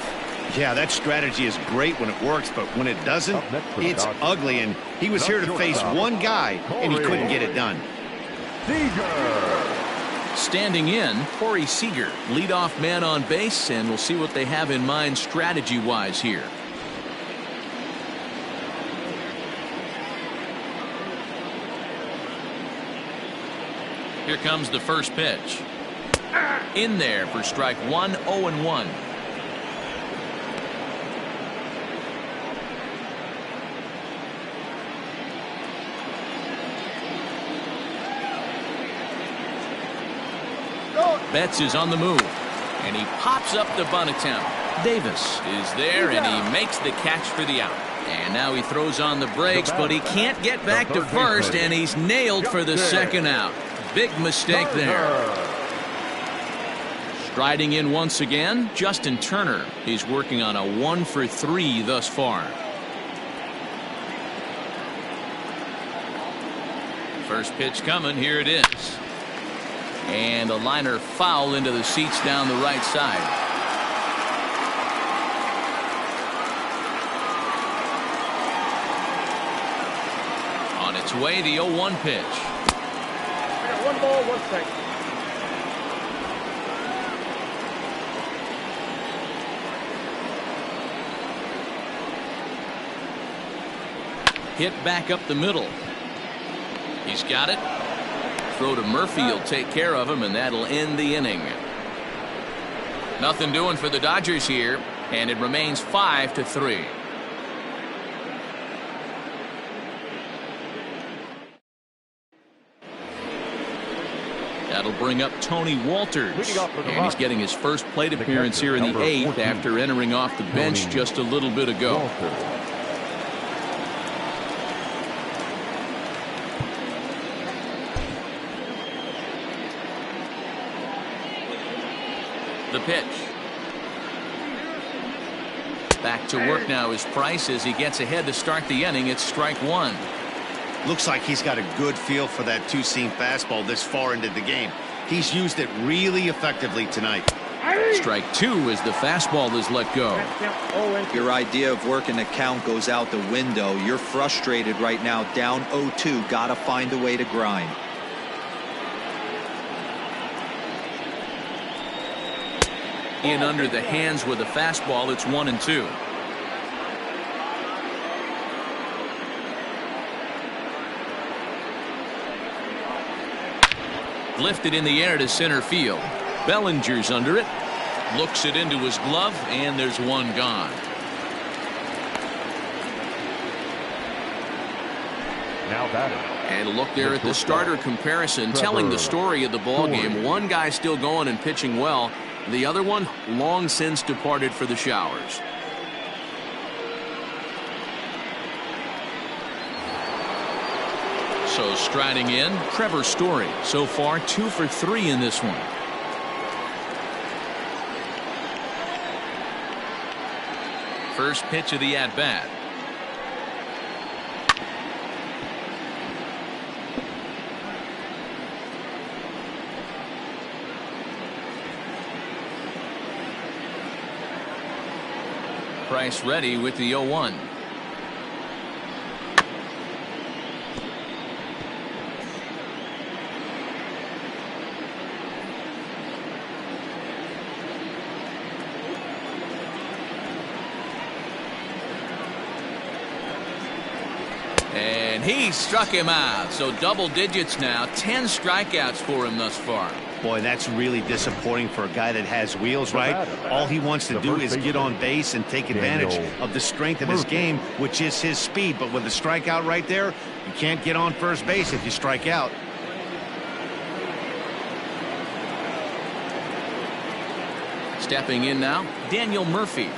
Yeah, that strategy is great when it works, but when it doesn't, it's ugly. And he was here to face one guy, and he couldn't get it done. Standing in, Corey Seager, leadoff man on base, and we'll see what they have in mind strategy-wise here. Here comes the first pitch. In there for strike 1, 0-1. Betts is on the move, and he pops up the bunt attempt. Davis is there, and he makes the catch for the out. And now he throws on the brakes, but he can't get back to first, and he's nailed for the second out. Big mistake there. Striding in once again, Justin Turner. He's working on a 1-for-3 thus far. First pitch coming, here it is. And a liner foul into the seats down the right side. On its way, the 0-1 pitch. I got 1 ball, 1 strike. Hit back up the middle. He's got it. Throw to Murphy will take care of him, and that'll end the inning. Nothing doing for the Dodgers here, and it remains 5-3. That'll bring up Tony Walters, and he's getting his first plate appearance here in the 8th after entering off the bench just a little bit ago. The pitch. Back to work now is Price as he gets ahead to start the inning. It's strike 1. Looks like he's got a good feel for that two-seam fastball this far into the game. He's used it really effectively tonight. Strike 2 as the fastball is let go. Your idea of working the count goes out the window. You're frustrated right now, down 0-2. Gotta find a way to grind. In under the hands with a fastball. It's 1-2. Lifted in the air to center field. Bellinger's under it. Looks it into his glove, and there's one gone. Now batting. And a look there at the starter comparison, telling the story of the ball game. One guy still going and pitching well. The other one long since departed for the showers. So striding in, Trevor Story. So far 2 for 3 in this one. First pitch of the at-bat. Price ready with the 0-1. And he struck him out. So double digits now. 10 strikeouts for him thus far. Boy, that's really disappointing for a guy that has wheels, right? All he wants to do is get on base and take advantage of the strength of his game, which is his speed. But with a strikeout right there, you can't get on first base if you strike out. Stepping in now, Daniel Murphy.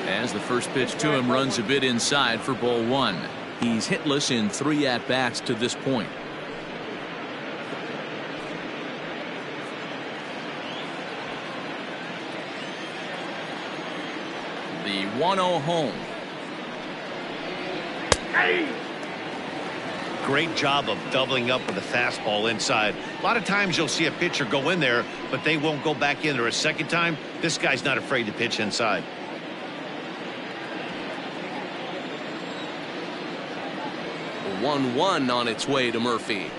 As the first pitch to him runs a bit inside for ball 1. He's hitless in 3 at-bats to this point. The 1-0 home. Great job of doubling up with a fastball inside. A lot of times you'll see a pitcher go in there, but they won't go back in there a second time. This guy's not afraid to pitch inside. The 1-1 on its way to Murphy.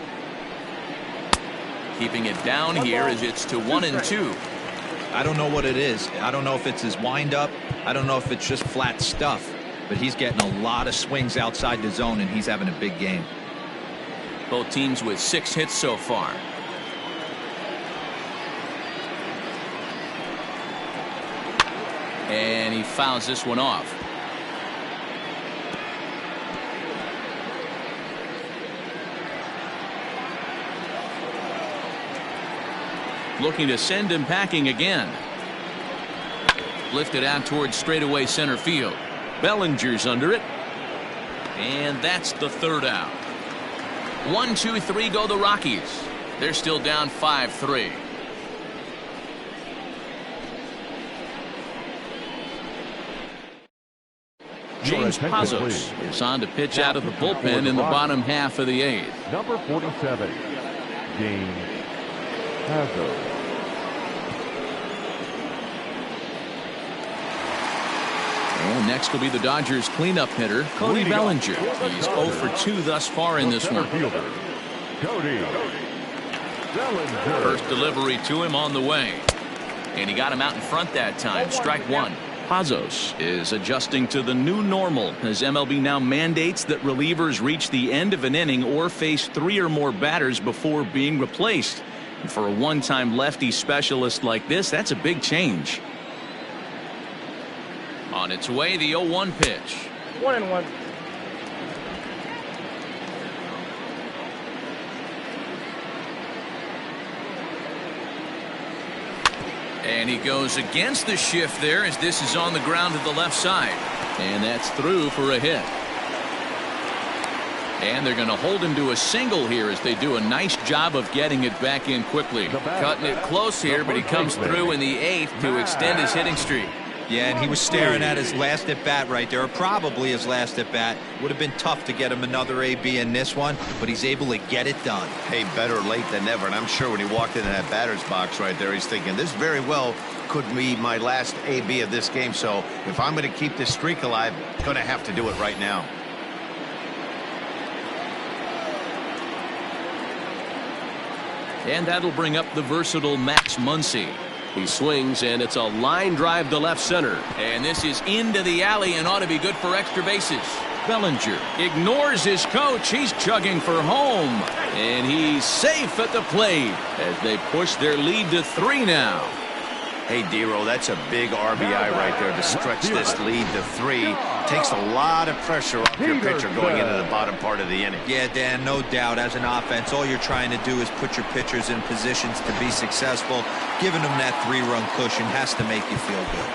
Keeping it down here as it's to 1-2. I don't know what it is. I don't know if it's his windup. I don't know if it's just flat stuff. But he's getting a lot of swings outside the zone, and he's having a big game. Both teams with 6 hits so far. And he fouls this one off. Looking to send him packing again. Lifted out towards straightaway center field. Bellinger's under it. And that's the 3rd out. 1, 2, 3 go the Rockies. They're still down 5-3. James Pazos is on to pitch out of the bullpen in the bottom half of the 8th. Number 47, James Pazos. And next will be the Dodgers cleanup hitter, Cody Bellinger. He's 0 for 2 thus far in this one. Cody Bellinger. First delivery to him on the way. And he got him out in front that time. Strike 1. Pazos is adjusting to the new normal as MLB now mandates that relievers reach the end of an inning or face 3 or more batters before being replaced. And for a one-time lefty specialist like this, that's a big change. On its way, the 0-1 pitch. 1-1. And he goes against the shift there as this is on the ground to the left side. And that's through for a hit. And they're going to hold him to a single here as they do a nice job of getting it back in quickly. Cutting it close here, but he comes through in the 8th to extend his hitting streak. Yeah, and he was staring at his last at-bat right there, or probably his last at-bat. Would have been tough to get him another AB in this one, but he's able to get it done. Hey, better late than never. And I'm sure when he walked into that batter's box right there, he's thinking, this very well could be my last AB of this game. So if I'm going to keep this streak alive, I'm going to have to do it right now. And that'll bring up the versatile Max Muncy. He swings, and it's a line drive to left center. And this is into the alley and ought to be good for extra bases. Bellinger ignores his coach. He's chugging for home. And he's safe at the plate as they push their lead to 3 now. Hey, D-Roll, that's a big RBI right there to stretch this lead to 3. Takes a lot of pressure off your pitcher going into the bottom part of the inning. Yeah, Dan, no doubt. As an offense, all you're trying to do is put your pitchers in positions to be successful. Giving them that 3-run cushion has to make you feel good.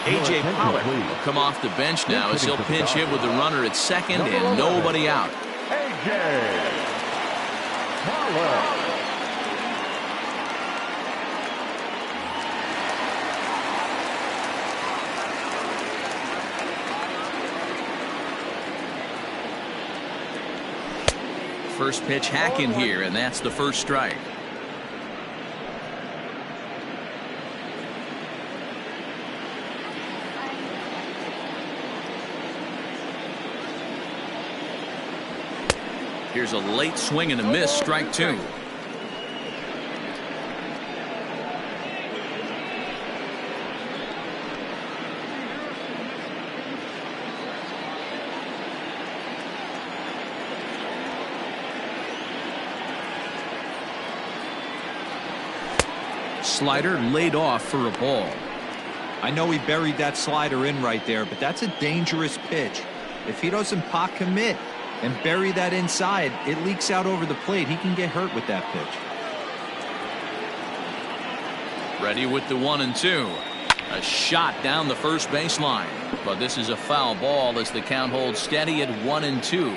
A.J. Pollock will come off the bench now as he'll pinch hit with the runner at second and nobody out. A.J. Pollock. First pitch hacking here, and that's the first strike. Here's a late swing and a miss, strike 2. Slider laid off for a ball. I know he buried that slider in right there, but that's a dangerous pitch. If he doesn't pot commit and bury that inside, it leaks out over the plate. He can get hurt with that pitch. Ready with the 1-2. A shot down the first baseline, but this is a foul ball as the count holds steady at 1-2.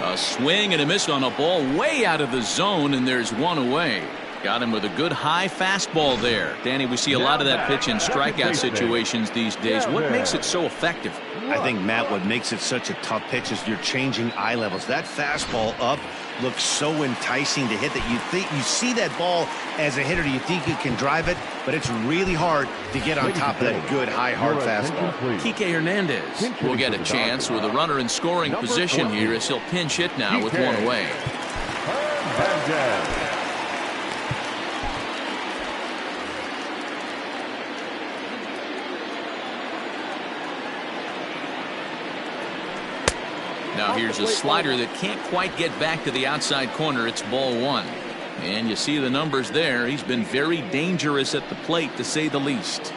A swing and a miss on a ball way out of the zone, and there's one away. Got him with a good high fastball there. Danny, we see a lot of that pitch in strikeout situations these days. What makes it so effective? I think, Matt, what makes it such a tough pitch is you're changing eye levels. That fastball up looks so enticing to hit that you see that ball as a hitter, you think you can drive it, but it's really hard to get on top of that good high hard fastball. Kike Hernandez will get a chance with a runner in scoring position here as he'll pinch hit now with one away. Now here's a slider that can't quite get back to the outside corner. It's ball 1. And you see the numbers there. He's been very dangerous at the plate, to say the least.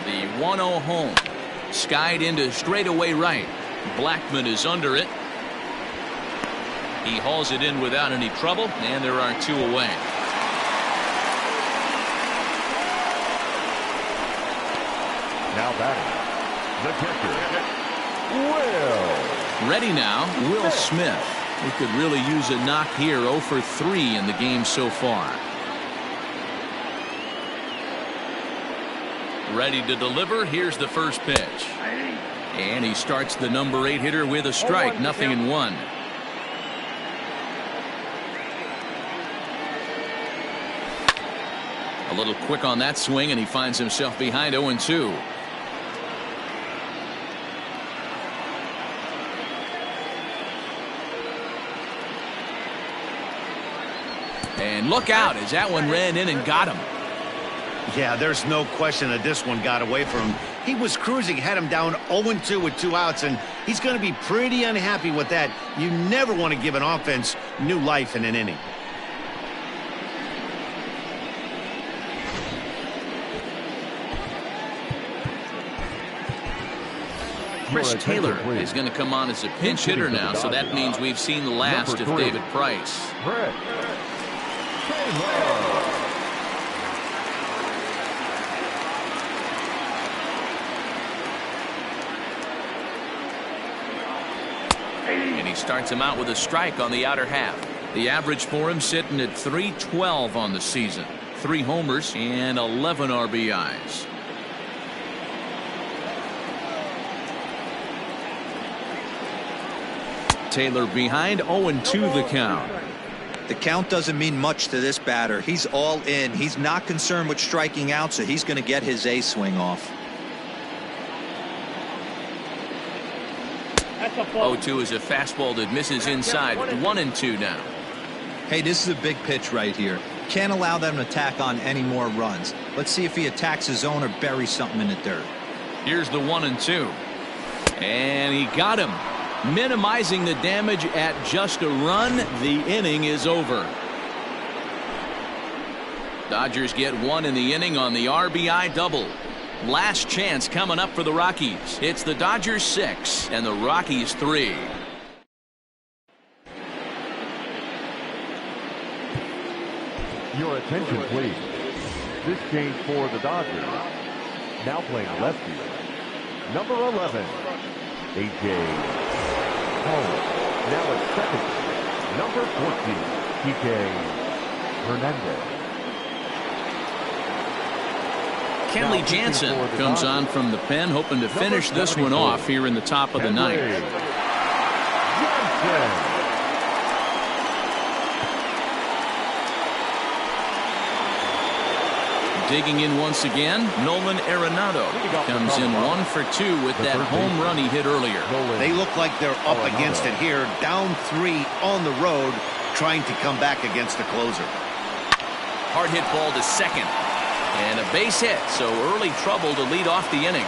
The 1-0 home. Skied into straightaway right. Blackman is under it. He hauls it in without any trouble, and there are 2 away. Now batting, the catcher, Will. Ready now, Will Smith. He could really use a knock here. 0 for 3 in the game so far. Ready to deliver. Here's the first pitch. And he starts the number 8 hitter with a strike. 0-1. A little quick on that swing, and he finds himself behind 0-2. And look out as that one ran in and got him. Yeah, there's no question that this one got away from him. He was cruising, had him down 0-2 with 2 outs, and he's going to be pretty unhappy with that. You never want to give an offense new life in an inning. Chris Taylor is going to come on as a pinch hitter now, so that means we've seen the last of David Price. And he starts him out with a strike on the outer half. The average for him sitting at .312 on the season. 3 homers and 11 RBIs. Taylor behind, 0-2 the count. The count doesn't mean much to this batter. He's all in. He's not concerned with striking out, so he's going to get his A swing off. That's a ball. 0-2 is a fastball that misses inside. 1-2 now. Hey, this is a big pitch right here. Can't allow them to tack on any more runs. Let's see if he attacks his zone or buries something in the dirt. Here's the 1-2. And he got him. Minimizing the damage at just a run. The inning is over. Dodgers get one in the inning on the RBI double. Last chance coming up for the Rockies. It's the Dodgers 6 and the Rockies 3. Your attention, please. This change for the Dodgers. Now playing left field. Number 11, A.J. Cole. Now at second. Number 14, P.K. Hernandez. Kenley Jansen comes on from the pen, hoping to finish this one off here in the top of the ninth. Digging in once again, Nolan Arenado comes in 1 for 2 with that home run he hit earlier. They look like they're up against it here, down 3 on the road, trying to come back against the closer. Hard hit ball to second. And a base hit, so early trouble to lead off the inning.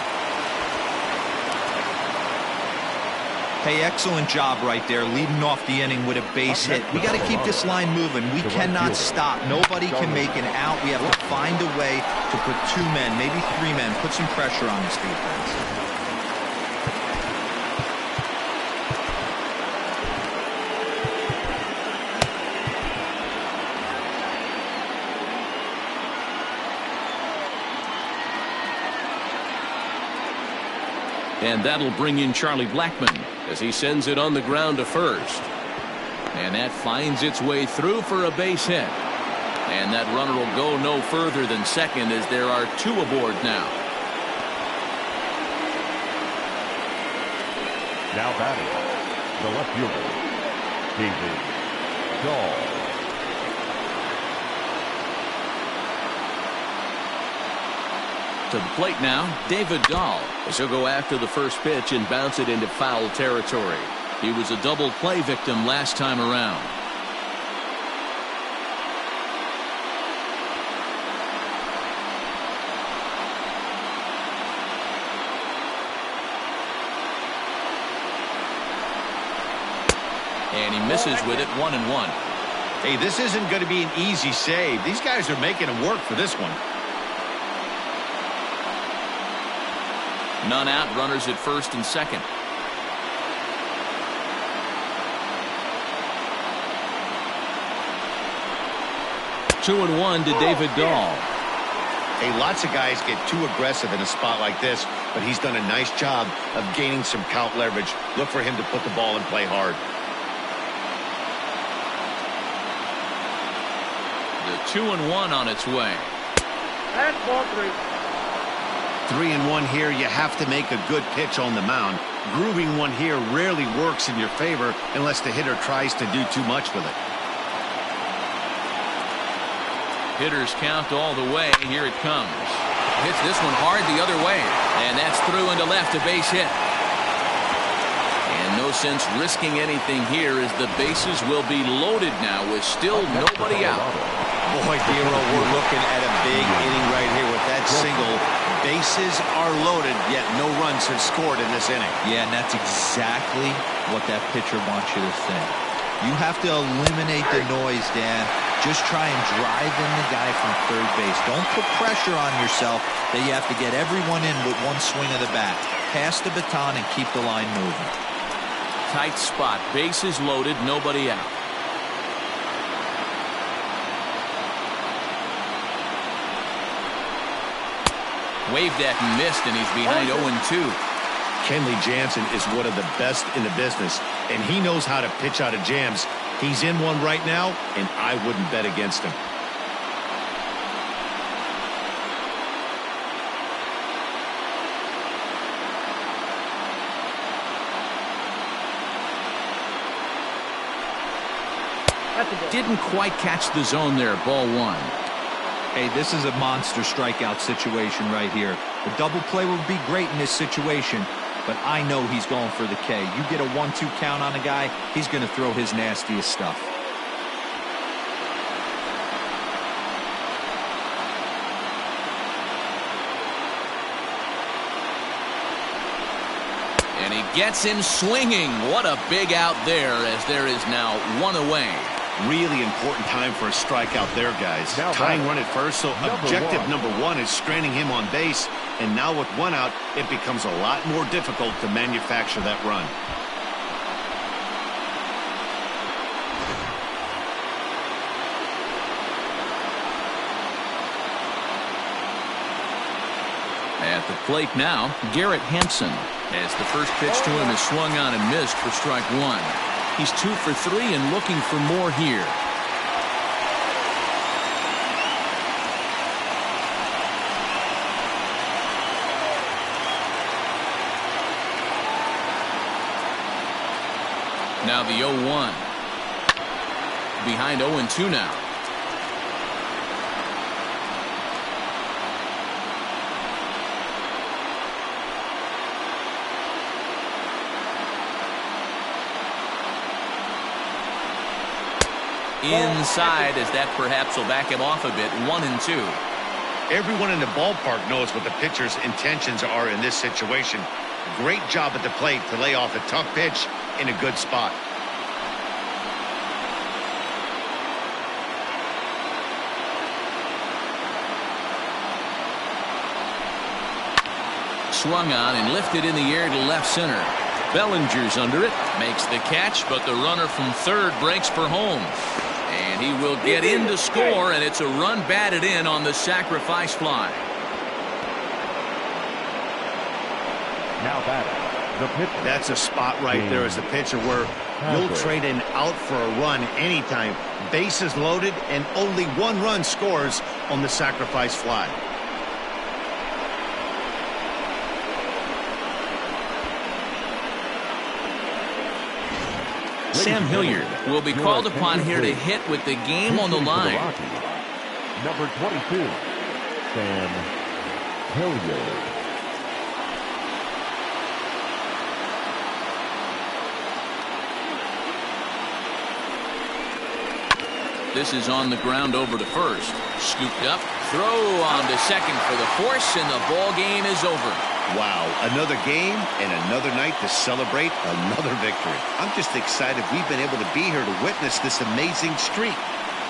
Hey, excellent job right there, leading off the inning with a base hit. We got to keep this line moving. We cannot stop. Nobody can make an out. We have to find a way to put 2 men, maybe 3 men, put some pressure on this defense. And that'll bring in Charlie Blackmon as he sends it on the ground to first. And that finds its way through for a base hit. And that runner will go no further than second as there are 2 aboard now. Now batting, the left fielder, David Dahl. To the plate now, David Dahl, as he'll go after the first pitch and bounce it into foul territory. He was a double play victim last time around. And he misses with it, 1-1. Hey, this isn't going to be an easy save. These guys are making him work for this one. None out, runners at first and second. Two and one to David Dahl. Hey, lots of guys get too aggressive in a spot like this, but he's done a nice job of gaining some count leverage. Look for him to put the ball and play hard. The 2-1 on its way. That's ball 3. 3-1 here. You have to make a good pitch on the mound. Grooving one here rarely works in your favor unless the hitter tries to do too much with it. Hitters count all the way. Here it comes. Hits this one hard the other way. And that's through into left, a base hit. And no sense risking anything here as the bases will be loaded now with still nobody out. Boy, Hero, we're looking at a big inning right here with that single. Bases are loaded, yet no runs have scored in this inning. Yeah, and that's exactly what that pitcher wants you to think. You have to eliminate the noise, Dan. Just try and drive in the guy from third base. Don't put pressure on yourself that you have to get everyone in with one swing of the bat. Pass the baton and keep the line moving. Tight spot. Bases loaded. Nobody out. Waved at and missed, and he's behind 0-2. Kenley Jansen is one of the best in the business, and he knows how to pitch out of jams. He's in one right now, and I wouldn't bet against him. Didn't quite catch the zone there. Ball 1. Hey, this is a monster strikeout situation right here. A double play would be great in this situation. but I know he's going for the K. You get a 1-2 count on a guy, he's going to throw his nastiest stuff. And he gets him swinging. What a big out there, as there is now one away. Really important time for a strikeout there, guys. Tying run at first, so objective number one is stranding him on base. And now with one out, it becomes a lot more difficult to manufacture that run. At the plate now, Garrett Hampson, as the first pitch to him is swung on and missed for strike one. He's 2 for 3 and looking for more here. Now the 0-1. Behind 0-2 now. Inside, as that perhaps will back him off a bit. 1-2. Everyone in the ballpark knows what the pitcher's intentions are in this situation. Great job at the plate to lay off a tough pitch in a good spot. Swung on and lifted in the air to left center. Bellinger's under it, makes the catch, but the runner from third breaks for home. And he will get in to score, and it's a run batted in on the sacrifice fly. Now batting, the pitcher. That's a spot right there as a pitcher where you'll trade an out for a run anytime. Bases loaded, and only one run scores on the sacrifice fly. Sam Hilliard will be called upon here to hit with the game on the line. Number 22, Sam Hilliard. This is on the ground over to first. Scooped up, throw on to second for the force, and the ball game is over. Wow, another game and another night to celebrate another victory. I'm just excited we've been able to be here to witness this amazing streak.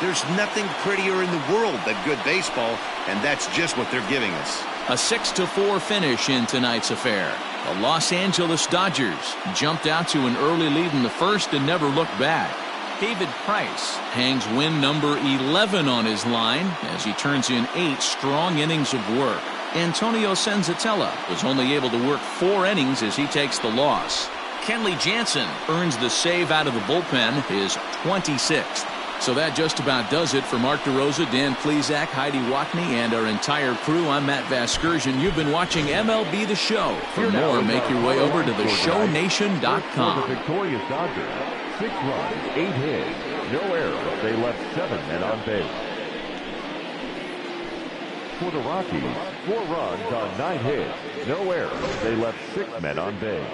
There's nothing prettier in the world than good baseball, and that's just what they're giving us. A 6-4 finish in tonight's affair. The Los Angeles Dodgers jumped out to an early lead in the first and never looked back. David Price hangs win number 11 on his line as he turns in 8 strong innings of work. Antonio Senzatella was only able to work 4 innings as he takes the loss. Kenley Jansen earns the save out of the bullpen, his 26th. So that just about does it for Mark DeRosa, Dan Plesac, Heidi Watney, and our entire crew. I'm Matt Vasgersian. You've been watching MLB The Show. For more, make your way over to theshownation.com. For the victorious Dodgers, 6 runs, 8 hits, no errors. They left 7 men on base. For the Rockies, 4 runs on 9 hits, no errors. They left 6 men on base.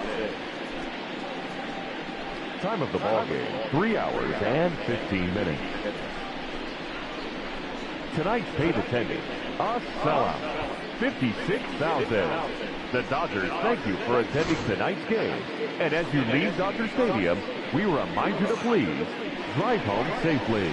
Time of the ball game, 3 hours and 15 minutes. Tonight's paid attendance, a sellout, 56,000. The Dodgers thank you for attending tonight's game. And as you leave Dodger Stadium, we remind you to please drive home safely.